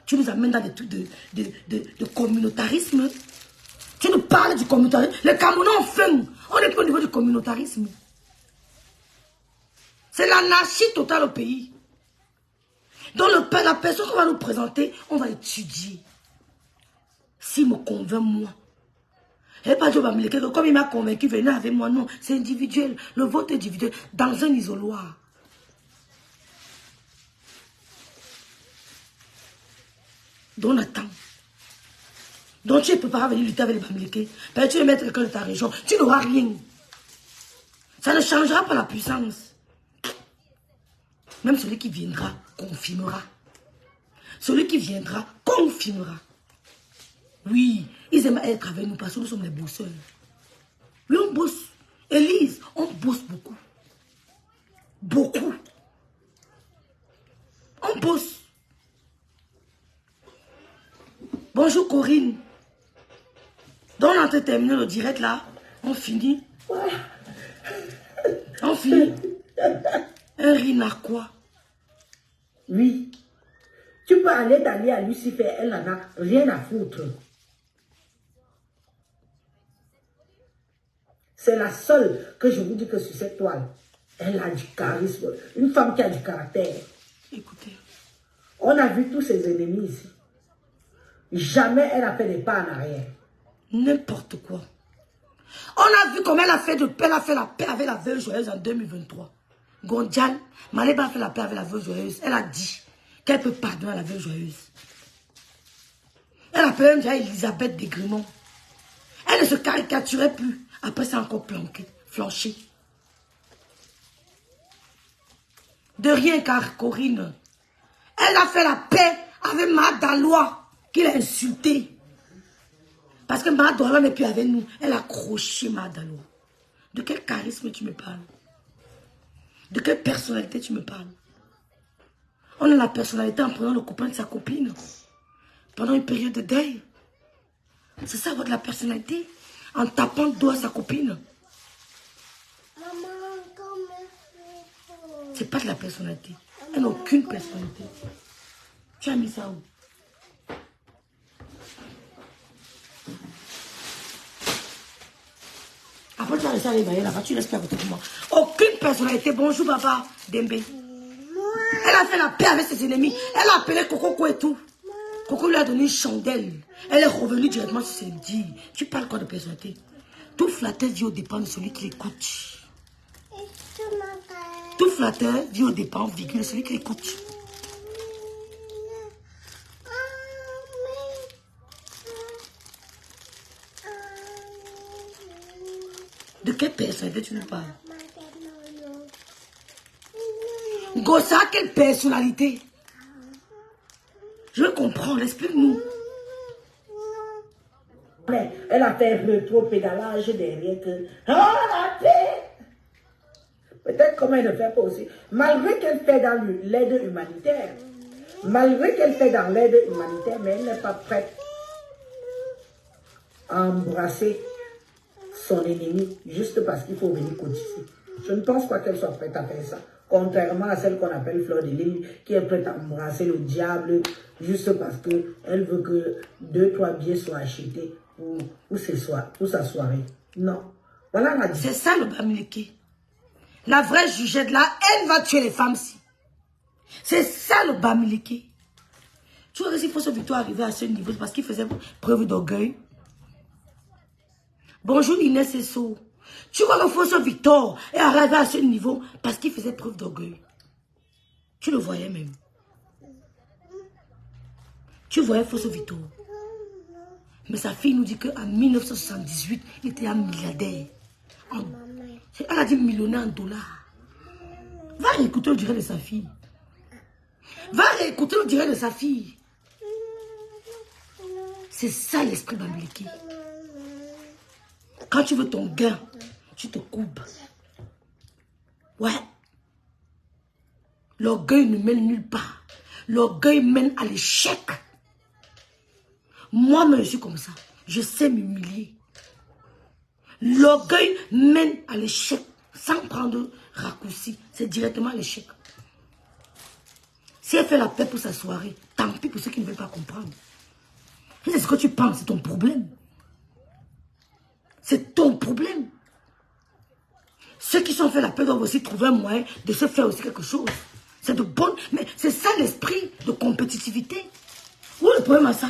Tu nous amènes dans des trucs de communautarisme. Tu nous parles du communautarisme. Les Camerounais ont faim. On n'est plus au niveau du communautarisme. C'est l'anarchie totale au pays. Donc la personne qu'on va nous présenter, on va étudier. S'il me convainc, moi. Et pas Dieu va me dire que comme il m'a convaincu, venez avec moi. Non, c'est individuel. Le vote est individuel. Dans un isoloir. Donc on attend. Donc tu ne peux pas venir lutter avec les Bamileke. Tu veux mettre quelqu'un de ta région. Tu n'auras rien. Ça ne changera pas la puissance. Même celui qui viendra, confirmera. Celui qui viendra, confirmera. Oui, ils aiment être avec nous parce que nous sommes les bosseurs. Oui, on bosse. Élise, on bosse beaucoup. Beaucoup. On bosse. Bonjour Corinne. Donc on a terminé le direct là. On finit. On finit. Un riz à quoi? Oui. Tu peux aller t'allier à Lucifer, elle n'en a rien à foutre. C'est la seule que je vous dis que sur cette toile, elle a du charisme. Une femme qui a du caractère. Écoutez. On a vu tous ses ennemis ici. Jamais elle a fait des pas en arrière. N'importe quoi. On a vu comment elle a fait la paix avec la Veuve Joyeuse en 2023. Gondial, Maléba a fait la paix avec la Veuve Joyeuse. Elle a dit qu'elle peut pardonner à la Veuve Joyeuse. Elle appelait déjà Elisabeth Desgrimont. Elle ne se caricaturait plus. Après, c'est encore flanché. De rien, car Corinne, elle a fait la paix avec Madalois, qu'il a insulté. Parce que Madalois n'est plus avec nous. Elle a accroché Madalois. De quel charisme tu me parles? De quelle personnalité tu me parles? On a la personnalité en prenant le copain de sa copine. Pendant une période de deuil. C'est ça votre la personnalité? En tapant le doigt à sa copine. C'est pas de la personnalité. Elle n'a aucune personnalité. Tu as mis ça où? Après tu vas rester à l'éveiller là-bas, tu restes à côté de moi. Aucune personnalité. Bonjour papa Dembe. Elle a fait la paix avec ses ennemis. Elle a appelé Coco et tout. Coco lui a donné une chandelle. Elle est revenue directement sur ses dires. Tu parles quoi de personnalité? Tout flatteur vit au dépend de celui qui l'écoute. Tout flatteur vit au dépend, virgule, de celui qui l'écoute. De quelle personnalité tu nous parles? Gossa, quelle personnalité? Je veux comprendre, explique-nous. Elle a fait rétro-pédalage derrière que... Oh, la paix! Peut-être comment elle ne fait pas aussi. Malgré qu'elle fait dans l'aide humanitaire, mais elle n'est pas prête à embrasser son ennemi juste parce qu'il faut venir cotiser. Je ne pense pas qu'elle soit prête à faire ça. Contrairement à celle qu'on appelle Fleur de Lille, qui est prête à embrasser le diable juste parce qu'elle veut que 2-3 billets soient achetés pour sa soirée. Non. Voilà la différence. C'est ça le Bamileke. La vraie jugette là, elle va tuer les femmes si. C'est ça le Bamileke. Tu vois que s'il faut ce Victor arriver à ce niveau, c'est parce qu'il faisait preuve d'orgueil. Bonjour Inès Esso. Tu vois que Fosso Victor est arrivé à ce niveau parce qu'il faisait preuve d'orgueil. Tu le voyais même. Tu voyais Fosso Vito. Mais sa fille nous dit qu'en 1978, il était un milliardaire. Elle a dit millionnaire en dollars. Va réécouter le direct de sa fille. Va réécouter le direct de sa fille. C'est ça l'esprit bambiliqué. Quand tu veux ton gain, tu te coupes. Ouais. L'orgueil ne mène nulle part. L'orgueil mène à l'échec. Moi-même, je suis comme ça. Je sais m'humilier. L'orgueil mène à l'échec. Sans prendre raccourci. C'est directement à l'échec. Si elle fait la paix pour sa soirée, tant pis pour ceux qui ne veulent pas comprendre. C'est ce que tu penses, c'est ton problème. C'est ton problème. Ceux qui sont fait la paix doivent aussi trouver un moyen de se faire aussi quelque chose. C'est de bonne... Mais c'est ça l'esprit de compétitivité. Où est le problème à ça?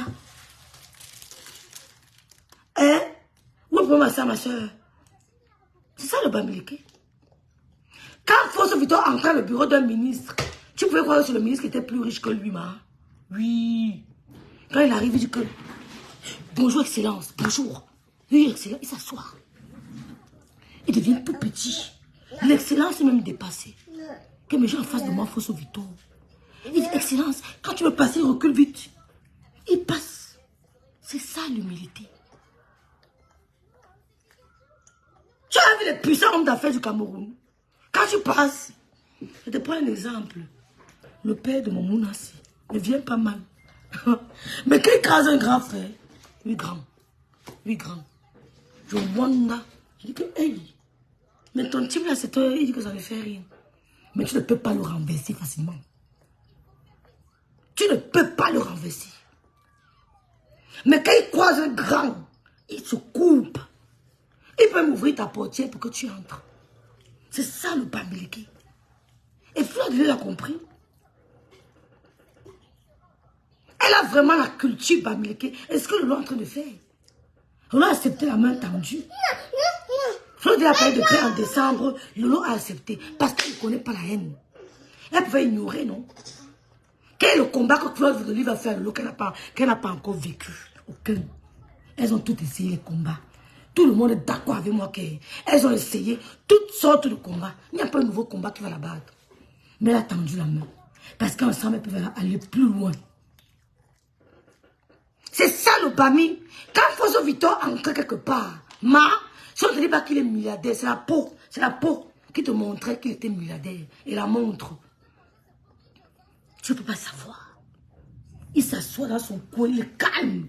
Hein? Où est le problème à ça, ma soeur? C'est ça le bambiliqué. Quand Fosso Vito entrait dans le bureau d'un ministre, tu pouvais croire que le ministre qui était plus riche que lui, ma. Oui. Quand il arrive, il dit que... Bonjour, Excellence. Bonjour. Oui, Excellence. Il s'assoit. Il devient tout petit. L'excellence est même dépassée. Que mes gens en face de moi, Fosso Vito. Il dit, Excellence, quand tu veux passer, recule vite. Il passe. C'est ça l'humilité. Tu as vu les puissants hommes d'affaires du Cameroun? Quand tu passes, je te prends un exemple. Le père de mon Mounassi ne vient pas mal. Mais quand il crase un grand frère, lui grand. Je wonder. Je dis que, hey, mais ton type là, c'est toi, il dit que ça ne fait rien. Mais tu ne peux pas le renverser facilement. Tu ne peux pas le renverser. Mais quand il croise un grand, il se coupe. Il peut m'ouvrir ta portière pour que tu entres. C'est ça le bambiliqué. Et Fleur de Lys l'a compris. Elle a vraiment la culture bambiliqué. Est-ce que Lolo est en train de faire? Lolo a accepté la main tendue. Fleur de Lys a parlé de paix en décembre. Lolo a accepté parce qu'elle ne connaît pas la haine. Elle pouvait ignorer, non? Quel est le combat que Fleur de Lys va faire Lolo qu'elle n'a pas encore vécu? Aucun. Elles ont toutes essayé les combats. Tout le monde est d'accord avec moi qu'elles ont essayé toutes sortes de combats. Il n'y a pas un nouveau combat qui va la battre. Mais elle a tendu la main. Parce qu'ensemble, elles peuvent aller plus loin. C'est ça le Bami. Quand Fosso Vito entre quelque part, si on ne te dit pas qu'il est milliardaire, c'est la peau. C'est la peau qui te montrait qu'il était milliardaire. Et la montre. Tu ne peux pas savoir. Il s'assoit dans son coin, il est calme.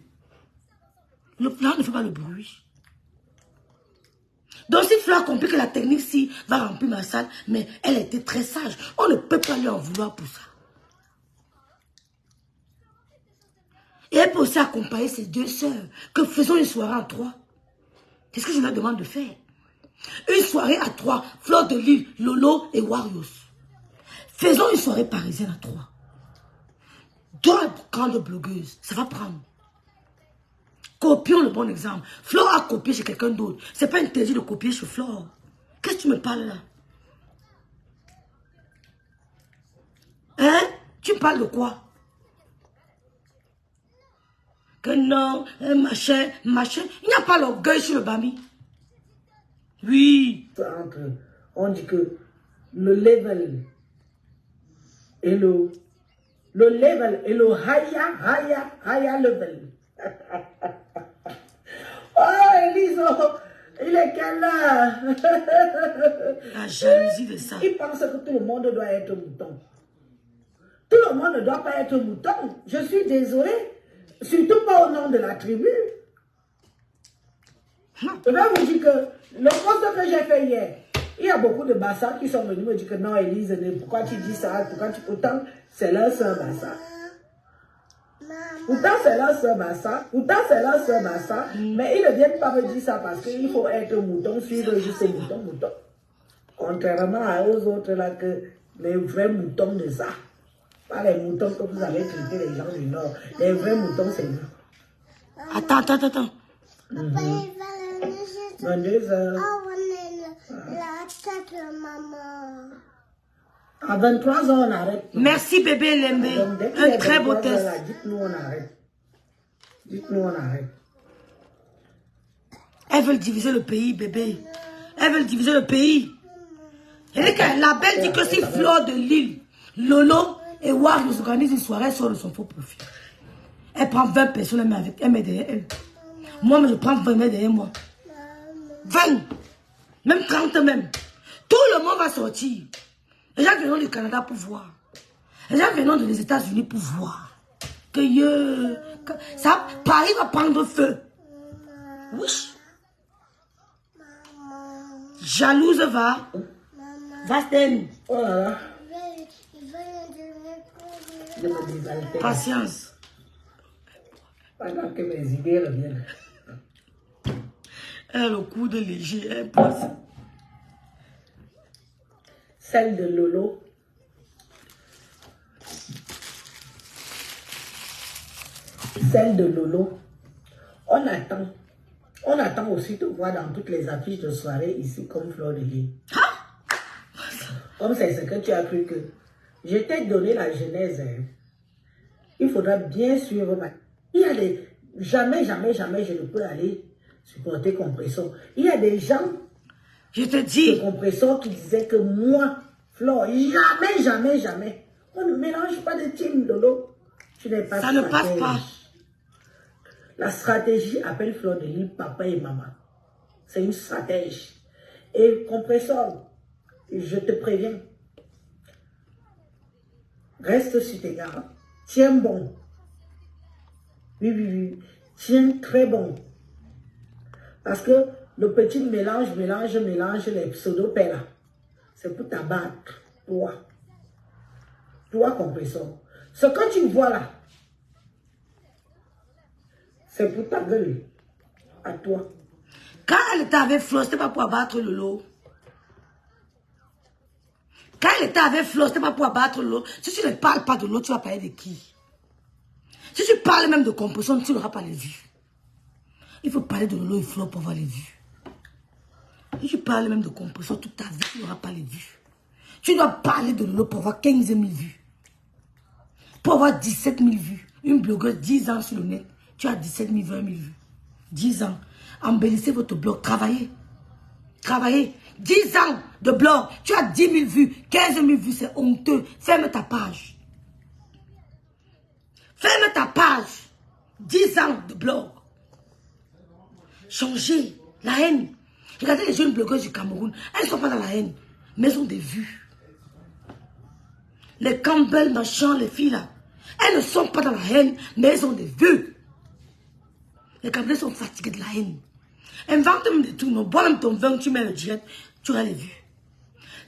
Le plan ne fait pas le bruit. Donc si Fleur a compris que la technique ci va remplir ma salle, mais elle était très sage. On ne peut pas lui en vouloir pour ça. Et elle peut aussi accompagner ses deux sœurs. Que faisons une soirée à 3. C'est ce que je leur demande de faire. Une soirée à 3. Fleur de Lys, Lolo et Warriors. Faisons une soirée parisienne à 3. 2 grandes blogueuses. Ça va prendre. Copions le bon exemple. Flore a copié chez quelqu'un d'autre. C'est pas interdit de copier chez Flore. Qu'est-ce que tu me parles là? Hein? Tu parles de quoi? Que non, machin. Il n'y a pas l'orgueil sur le Bami. Oui. On dit que le level et le level et le higher level. Oh, Elise, il est quelle heure? La jalousie de ça. Il pense que tout le monde doit être mouton. Tout le monde ne doit pas être mouton. Je suis désolée. Surtout pas au nom de la tribu. Je vais vous dire que le poste que j'ai fait hier, il y a beaucoup de bassins qui sont venus me dire que non, Elise, pourquoi tu dis ça? Pourtant, c'est leur soeur Bassa. Pourtant, c'est leur soeur Bassa. Mais ils ne viennent pas me dire ça parce qu'il faut être mouton, suivre juste mouton. Contrairement aux autres là, que les vrais moutons de ça. Pas les moutons que vous avez traités les gens du Nord. Les vrais moutons, c'est nous. Attends. Papa, il va la 22 heures. Oh, on est la tête de maman. À 23 ans, on arrête. Merci bébé Lembe. Un très beau test. Dites-nous, on arrête. Dites-nous, on arrête. Elles veulent diviser le pays, bébé. Elles veulent diviser le pays. Et la belle dit que si Fleur de Lille, Lolo et Warriors organisent une soirée, elle sort de son faux profil. Elle prend 20 personnes, elle met derrière elle. Moi, je prends 20 derrière moi. 20, même 30 même. Tout le monde va sortir. Les gens viennent du Canada pour voir. Les gens viennent des États-Unis pour voir. Que ça, Paris va prendre feu. Oui. Jalouse va. Va-t'en. Oh là là. Patience. Pendant que mes idées reviennent. Elle a le coude léger, elle passe. Celle de Lolo. Celle de Lolo. On attend. On attend aussi de voir dans toutes les affiches de soirée ici comme Fleur de Lille. Comme c'est ce que tu as cru que... Je t'ai donné la genèse. Hein. Il faudra bien suivre ma... Il y a des... Jamais, jamais, jamais je ne peux aller supporter Compressor. Il y a des gens... Je te dis... de Compressor qui disaient que moi, Fleur, jamais, jamais, jamais. On ne mélange pas de team, Lolo. Tu n'es pas ça ne passe pas. La stratégie appelle Fleur de Lille papa et maman. C'est une stratégie. Et Compressor, je te préviens. Reste sur tes gardes. Tiens bon. Oui, oui, oui. Tiens très bon. Parce que le petit mélange les pseudo-pères. C'est pour t'abattre. Toi. Toi, Compressor. Ce que tu vois là, c'est pour ta gueule. À toi. Quand elle était avec Flo, c'était pas pour abattre le lot. Quand elle était avec Flo, c'était pas pour abattre l'eau. Si tu ne parles pas de l'eau, tu vas parler de qui? Si tu parles même de compression, tu n'auras pas les vues. Il faut parler de l'eau et Flo pour avoir les vues. Si tu parles même de compression toute ta vie, tu n'auras pas les vues. Tu dois parler de l'eau pour avoir 15 000 vues. Pour avoir 17 000 vues. Une blogueuse 10 ans sur le net, tu as 17 000, 20 000 vues. 10 ans. Embellissez votre blog, travaillez. Travaillez. 10 ans de blog, tu as 10 000 vues, 15 000 vues, c'est honteux. Ferme ta page. Ferme ta page. 10 ans de blog. Changez. La haine. Regardez les jeunes blogueuses du Cameroun. Elles ne sont pas dans la haine, mais elles ont des vues. Les Campbell, machin, les filles là. Elles ne sont pas dans la haine, mais elles ont des vues. Les Camerounais sont fatigués de la haine. Invente même des trucs, non. Bois même ton vin, tu mets le direct, tu auras les vues.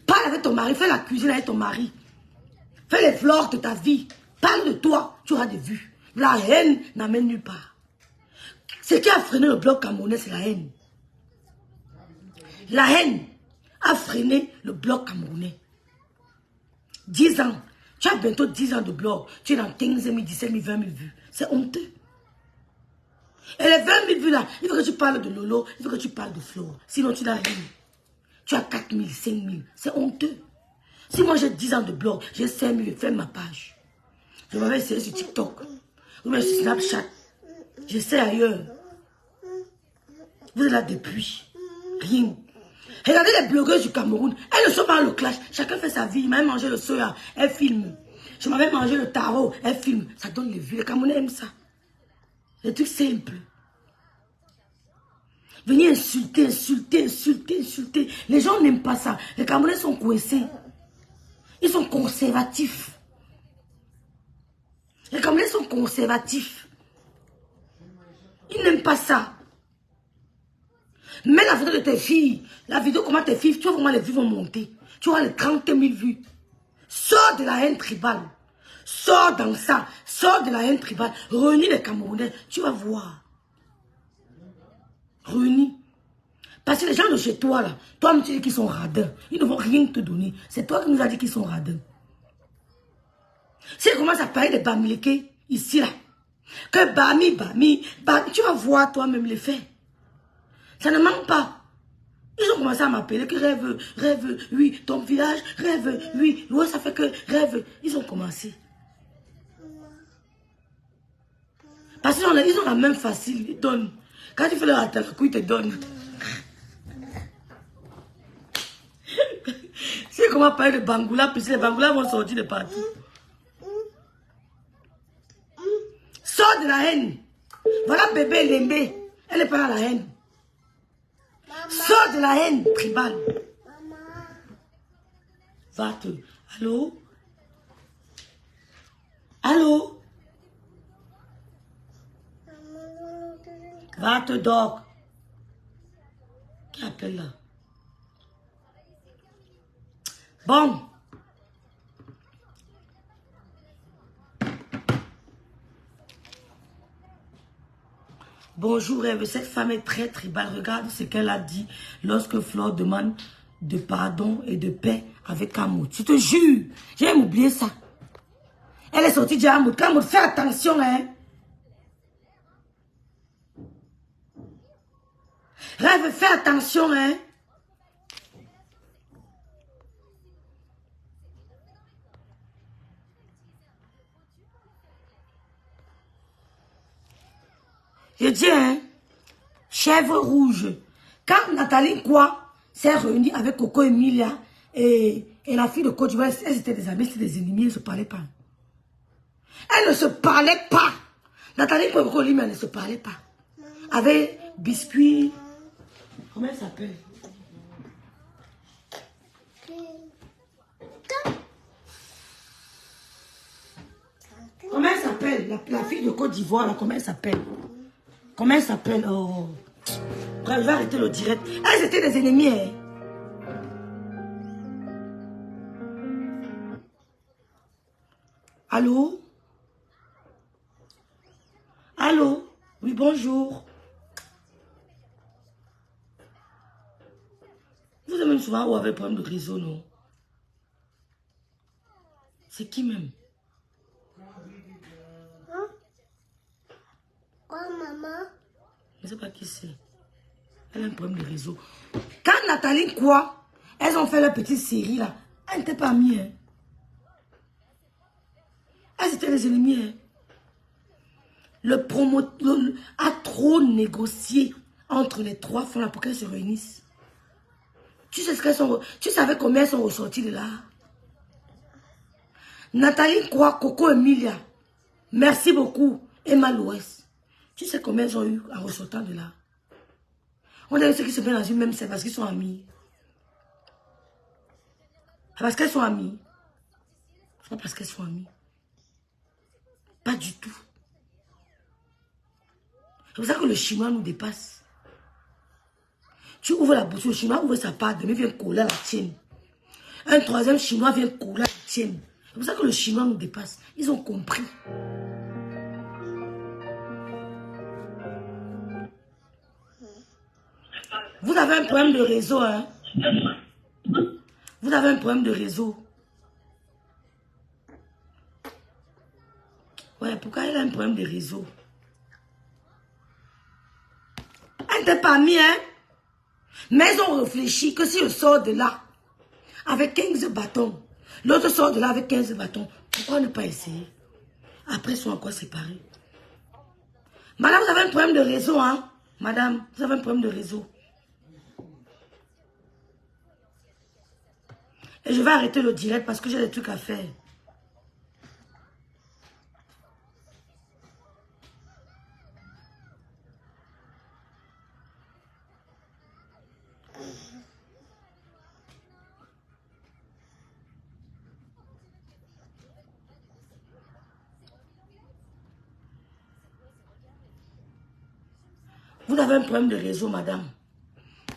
Parle avec ton mari, fais la cuisine avec ton mari. Fais les fleurs de ta vie. Parle de toi, tu auras des vues. La haine n'amène nulle part. Ce qui a freiné le bloc camerounais, c'est la haine. La haine a freiné le bloc camerounais. 10 ans. Tu as bientôt 10 ans de blog. Tu es dans 15 000, 17 000, 20 000 vues. C'est honteux. Et les 20 000 vues là, il faut que tu parles de Lolo, il faut que tu parles de Flo. Sinon tu n'as rien. Tu as 4 000, 5 000. C'est honteux. Si moi j'ai 10 ans de blog, j'ai 5 000, je fais ma page. Je m'avais essayé sur TikTok. Ou même sur Snapchat. J'essaie ailleurs. Vous êtes là depuis. Rien. Regardez les blogueuses du Cameroun. Elles ne sont pas dans le clash. Chacun fait sa vie. Je m'avais mangé le soya. Elle filme. Je m'avais mangé le taro. Elle filme. Ça donne les vues. Les Camerounais aiment ça. Les trucs simples. Venez insulter, insulter, insulter, insulter. Les gens n'aiment pas ça. Les Camerounais sont coincés. Ils sont conservatifs. Les Camerounais sont conservatifs. Ils n'aiment pas ça. Mets la vidéo de tes filles. La vidéo comment tes filles, tu vois comment les vues vont monter. Tu auras les 30 000 vues. Sors de la haine tribale. Sors dans ça. Sors de la haine tribale. Réunis les Camerounais. Tu vas voir. Réunis. Parce que les gens de chez toi, là, toi, tu dis qu'ils sont radins. Ils ne vont rien te donner. C'est toi qui nous as dit qu'ils sont radins. Si ils commencent à parler de Bamileke, ici, là, que Bami, tu vas voir toi-même les faits. Ça ne manque pas. Ils ont commencé à m'appeler que rêve, oui, ton village, rêve, oui. Ouais, ça fait que rêve. Ils ont commencé. Parce qu'ils ont la même facile, ils donnent. Quand tu fais le atarakou, ils te donnent. Si comment parler de Bangoula, puis les Bangoula vont sortir de partout. Sors de la haine. Voilà bébé Lembe. Elle n'est pas dans la haine. Sors de la haine tribale. Va-te. Allô? Allô? Va-te, dog. Qui appelle là? Bon. Bonjour, Eve. Cette femme est très tribale. Regarde ce qu'elle a dit lorsque Flore demande de pardon et de paix avec Kamoud. Je te jure, j'ai oublié ça. Elle est sortie de Kamoud. Kamoud, fais attention, hein. Rêve, fais attention, hein. Je dis, hein, chèvre rouge. Quand Nathalie Kwa s'est réunie avec Coco Emilia et la fille de Côte d'Ivoire, elles étaient des amis, c'était des ennemis, elles ne se parlaient pas. Elles ne se parlaient pas. Nathalie Kwa et Coco Emilia ne se parlaient pas. Avec Biscuit. Comment elle s'appelle? Comment elle s'appelle? La fille de Côte d'Ivoire, là, comment elle s'appelle? Comment elle s'appelle? Oh. Bref, je vais arrêter le direct. Elles étaient des ennemis, hein. Allô? Allô? Oui, bonjour. Vous avez même souvent ou avec problème de réseau, non? C'est qui même? Maman. Je ne sais pas qui c'est. Elle a un problème de réseau. Quand Nathalie Kwa, elles ont fait leur petite série là, elles n'étaient pas amies. Hein. Elles étaient les ennemis. Hein. Le promoteur a trop négocié entre les trois femmes pour qu'elles se réunissent. Tu sais ce qu'elles sont. Tu savais combien elles sont ressorties de là? Nathalie Kwa, Coco Emilia. Merci beaucoup. Emma Louès. Tu sais combien ils ont eu en ressortant de là? On a eu ceux qui se mettent dans une même scène parce qu'ils sont amis. Parce qu'elles sont amies. C'est pas parce qu'elles sont amies. Pas du tout. C'est pour ça que le chinois nous dépasse. Tu ouvres la bouche, le chinois ouvre sa part, demain vient coller la tienne. Un troisième chinois vient coller la tienne. C'est pour ça que le chinois nous dépasse. Ils ont compris. Vous avez un problème de réseau, hein? Vous avez un problème de réseau. Ouais, pourquoi il a un problème de réseau? Elle n'était pas mis, hein? Mais ils ont réfléchi que si je sors de là avec 15 bâtons, l'autre sort de là avec 15 bâtons, pourquoi ne pas essayer? Après, ils sont encore séparés. Madame, vous avez un problème de réseau, hein? Madame, vous avez un problème de réseau. Et je vais arrêter le direct parce que j'ai des trucs à faire. Vous avez un problème de réseau, madame.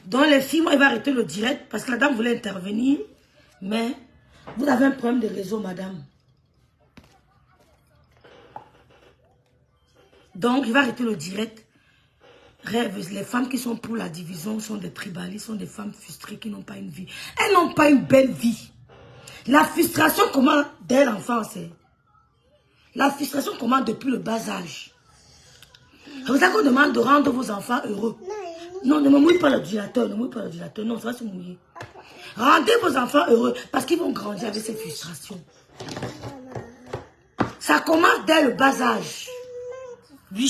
Dans les filles, moi, il va arrêter le direct parce que la dame voulait intervenir. Mais vous avez un problème de réseau, madame. Donc, il va arrêter le direct. Rêve, les femmes qui sont pour la division sont des tribalistes, sont des femmes frustrées qui n'ont pas une vie. Elles n'ont pas une belle vie. La frustration commence dès l'enfance. La frustration commence depuis le bas âge. C'est pour ça qu'on demande de rendre vos enfants heureux. Non, ne me mouille pas l'ordinateur, ne mouille pas l'ordinateur. Non, ça va se mouiller. Rendez vos enfants heureux parce qu'ils vont grandir avec ces frustrations. Ça commence dès le bas âge. Oui.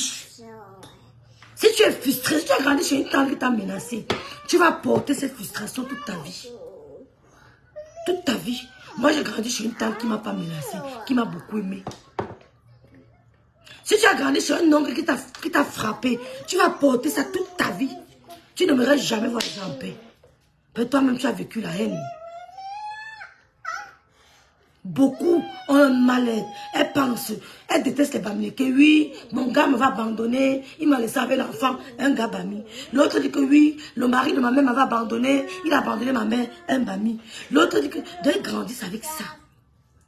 Si tu es frustré, si tu as grandi chez une tante qui t'a menacé, tu vas porter cette frustration toute ta vie. Toute ta vie. Moi, j'ai grandi chez une tante qui ne m'a pas menacé, qui m'a beaucoup aimé. Si tu as grandi chez un oncle qui t'a frappé, tu vas porter ça toute ta vie. Tu n'aimerais jamais voir les gens en paix. Mais toi-même, tu as vécu la haine. Beaucoup ont un mal-être. Elles pensent, elles détestent les Bamileke. Oui, mon gars me va abandonner. Il m'a laissé avec l'enfant, un gars Bami. L'autre dit que oui, le mari de ma mère m'avait abandonné. Il a abandonné ma mère, un Bami. L'autre dit que elles grandissent avec ça.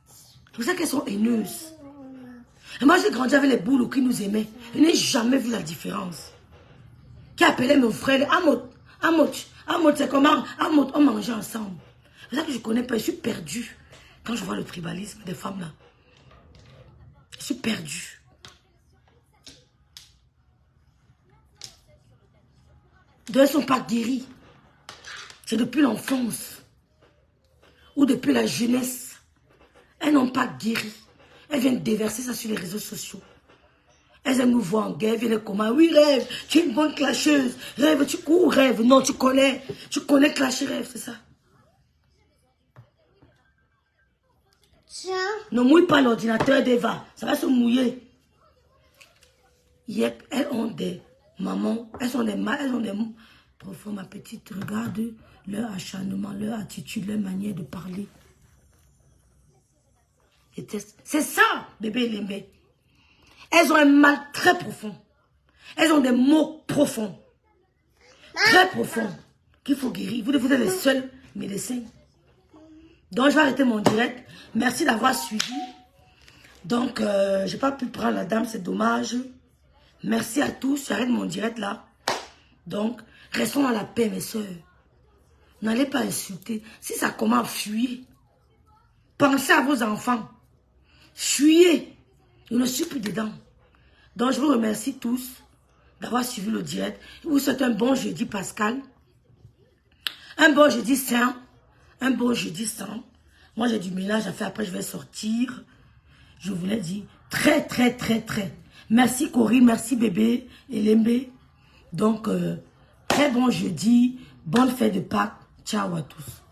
C'est pour ça qu'elles sont haineuses. Et moi, j'ai grandi avec les boules qui nous aimaient. Je n'ai jamais vu la différence. Qui appelait mon frère Amot, c'est comment Amot, on mangeait ensemble. C'est ça que je ne connais pas. Je suis perdue. Quand je vois le tribalisme des femmes là, je suis perdue. Elles ne sont pas guéries. C'est depuis l'enfance ou depuis la jeunesse. Elles n'ont pas guéri. Elles viennent déverser ça sur les réseaux sociaux. Elles aiment nous voir en guerre, elles viennent comment. Oui, Rêve, tu es une bonne clasheuse. Rêve, tu cours, Rêve. Non, tu connais clasher, Rêve, c'est ça. Ne mouille pas l'ordinateur d'Eva, ça va se mouiller. Yep, elles ont des mamans, elles ont des profonds, ma petite, regarde leur acharnement, leur attitude, leur manière de parler. C'est ça, bébé Lembe. Elles ont un mal très profond. Elles ont des mots profonds. Très profonds. Qu'il faut guérir. Vous êtes les seuls médecins. Donc, je vais arrêter mon direct. Merci d'avoir suivi. Donc, je n'ai pas pu prendre la dame, c'est dommage. Merci à tous. J'arrête mon direct là. Donc, restons dans la paix, mes soeurs. N'allez pas insulter. Si ça commence, fuyez. Pensez à vos enfants. Fuyez. Je ne suis plus dedans. Donc, je vous remercie tous d'avoir suivi le direct. Je vous souhaite un bon jeudi, Pascal. Un bon jeudi saint. Un bon jeudi saint. Moi, j'ai du ménage à faire. Après, je vais sortir. Je vous l'ai dit. Très, très, très, très. Merci, Corinne. Merci, bébé. Et Lembe. Donc, très bon jeudi. Bonne fête de Pâques. Ciao à tous.